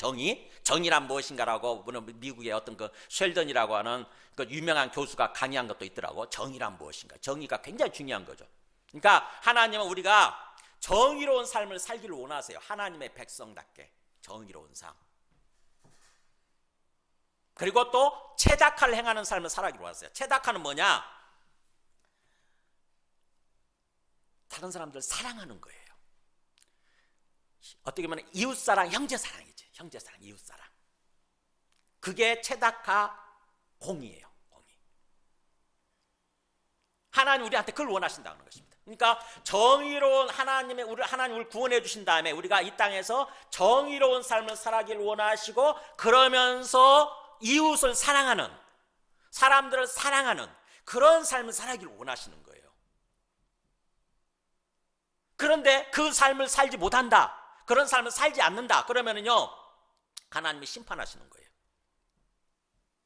정의란 무엇인가라고 미국의 어떤 그 쉘던이라고 하는 그 유명한 교수가 강의한 것도 있더라고. 정의란 무엇인가. 정의가 굉장히 중요한 거죠. 그러니까 하나님은 우리가 정의로운 삶을 살기를 원하세요. 하나님의 백성답게 정의로운 삶. 그리고 또 체다카를 행하는 삶을 살아기로 원하세요. 체다카는 뭐냐? 다른 사람들 사랑하는 거예요. 어떻게 보면 이웃사랑, 형제사랑이죠. 형제사랑, 이웃사랑. 그게 체다카 공의예요. 공의. 하나님 우리한테 그걸 원하신다는 것입니다. 그러니까 정의로운 하나님 우리를 구원해 주신 다음에 우리가 이 땅에서 정의로운 삶을 살아기를 원하시고 그러면서 이웃을 사랑하는, 사람들을 사랑하는 그런 삶을 살아기를 원하시는 거예요. 그런데 그 삶을 살지 못한다, 그런 삶을 살지 않는다 그러면은요 하나님이 심판하시는 거예요.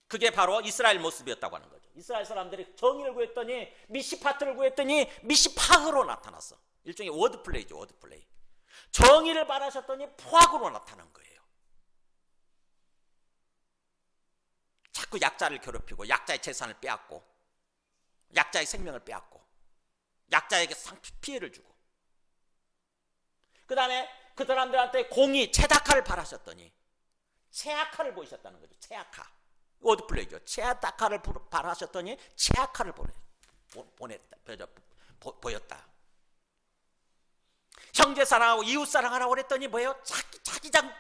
그게 바로 이스라엘 모습이었다고 하는 거죠. 이스라엘 사람들이 정의를 구했더니 미시파트를 구했더니 미시팍으로 나타났어. 일종의 워드플레이죠. 워드플레이. 정의를 바라셨더니 포악으로 나타난 거예요. 자꾸 약자를 괴롭히고 약자의 재산을 빼앗고 약자의 생명을 빼앗고 약자에게 피해를 주고, 그 다음에 그 사람들한테 공의, 체다카를 바라셨더니 체악카를 보이셨다는 거죠. 체악카. 워드플레이죠. 체다카를 바라셨더니 체악카를 보였다. 형제 사랑하고 이웃 사랑하라고 그랬더니 뭐예요?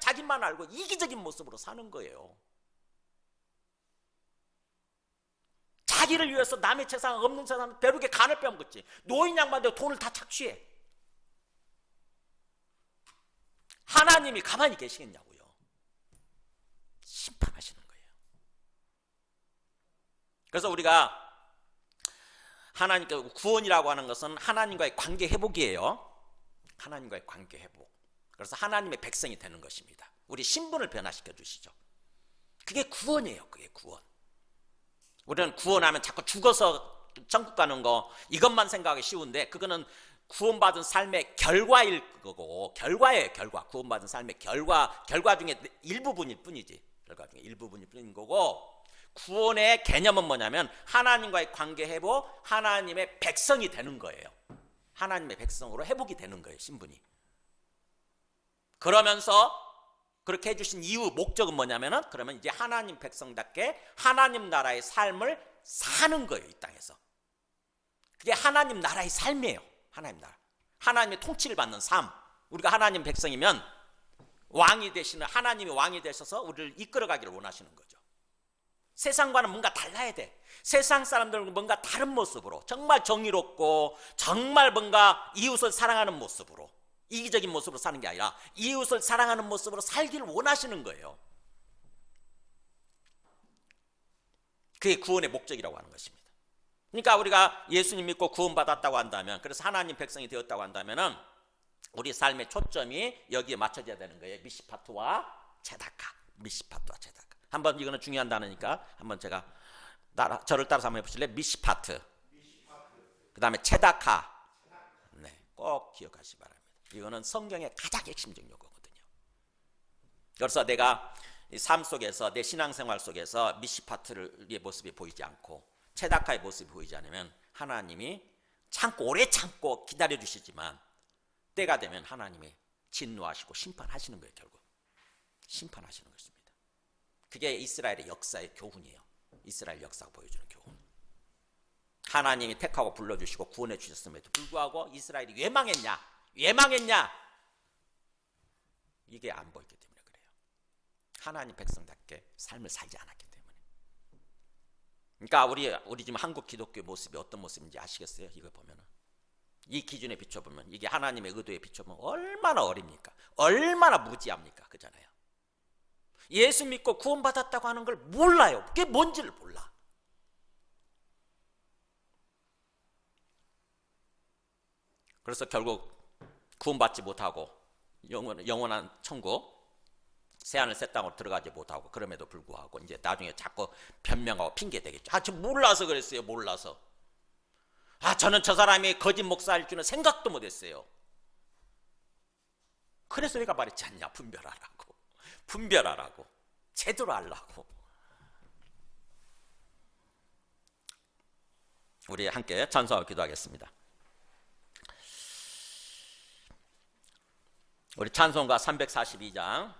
자기만 알고 이기적인 모습으로 사는 거예요. 자기를 위해서 남의 재산, 없는 재산 배룩에 간을 빼먹었지. 노인 양반들 돈을 다 착취해. 하나님이 가만히 계시겠냐고요. 심판하시는 거예요. 그래서 우리가 하나님께 구원이라고 하는 것은 하나님과의 관계 회복이에요. 하나님과의 관계 회복. 그래서 하나님의 백성이 되는 것입니다. 우리 신분을 변화시켜 주시죠. 그게 구원이에요. 그게 구원. 우리는 구원하면 자꾸 죽어서 천국 가는 거 이것만 생각하기 쉬운데 그거는 구원받은 삶의 결과일 거고, 결과예요. 결과. 구원받은 삶의 결과 중에 일부분일 뿐이지. 결과 중에 일부분일 뿐인 거고, 구원의 개념은 뭐냐면 하나님과의 관계 회복, 하나님의 백성이 되는 거예요. 하나님의 백성으로 회복이 되는 거예요. 신분이. 그러면서 그렇게 해주신 이유, 목적은 뭐냐면은 그러면 이제 하나님 백성답게 하나님 나라의 삶을 사는 거예요. 이 땅에서. 그게 하나님 나라의 삶이에요. 하나님 나라. 하나님의 통치를 받는 삶. 우리가 하나님 백성이면 왕이 되시는, 하나님이 왕이 되셔서 우리를 이끌어가기를 원하시는 거죠. 세상과는 뭔가 달라야 돼. 세상 사람들은 뭔가 다른 모습으로, 정말 정의롭고 정말 뭔가 이웃을 사랑하는 모습으로, 이기적인 모습으로 사는 게 아니라 이웃을 사랑하는 모습으로 살기를 원하시는 거예요. 그게 구원의 목적이라고 하는 것입니다. 그러니까 우리가 예수님 믿고 구원받았다고 한다면, 그래서 하나님 백성이 되었다고 한다면은 우리 삶의 초점이 여기에 맞춰져야 되는 거예요. 미시파트와 체다카. 미시파트와 체다카. 한번, 이거는 중요한 단어니까 한번 제가 저를 따라서 한번 해보실래요? 미시파트. 그 다음에 체다카. 네, 꼭 기억하시기 바랍니다. 이거는 성경의 가장 핵심적 용어거든요. 그래서 내가 삶 속에서, 내 신앙생활 속에서 미시파트의 모습이 보이지 않고 체다카의 모습이 보이지 않으면 하나님이 오래 참고 기다려주시지만 때가 되면 하나님이 진노하시고 심판하시는 거예요. 결국 심판하시는 것입니다. 그게 이스라엘의 역사의 교훈이에요. 이스라엘 역사가 보여주는 교훈. 하나님이 택하고 불러주시고 구원해 주셨음에도 불구하고 이스라엘이 왜 망했냐? 이게 안 보이기 때문에 그래요. 하나님 백성답게 삶을 살지 않았기 때문에. 그러니까 우리 지금 한국 기독교의 모습이 어떤 모습인지 아시겠어요? 이거 보면은, 이 기준에 비춰보면, 이게 하나님의 의도에 비춰보면 얼마나 어립니까? 얼마나 무지합니까? 그잖아요. 예수 믿고 구원받았다고 하는 걸 몰라요. 그게 뭔지를 몰라. 그래서 결국 구원받지 못하고 영원한 천국, 새하늘 새 땅으로 들어가지 못하고, 그럼에도 불구하고 이제 나중에 자꾸 변명하고 핑계 대겠죠. 저 몰라서 그랬어요. 몰라서. 저는 저 사람이 거짓 목사일 줄은 생각도 못했어요. 그래서 내가 말했지 않냐? 분별하라고. 제대로 하려고. 우리 함께 찬송하고 기도하겠습니다. 우리 찬송가 342장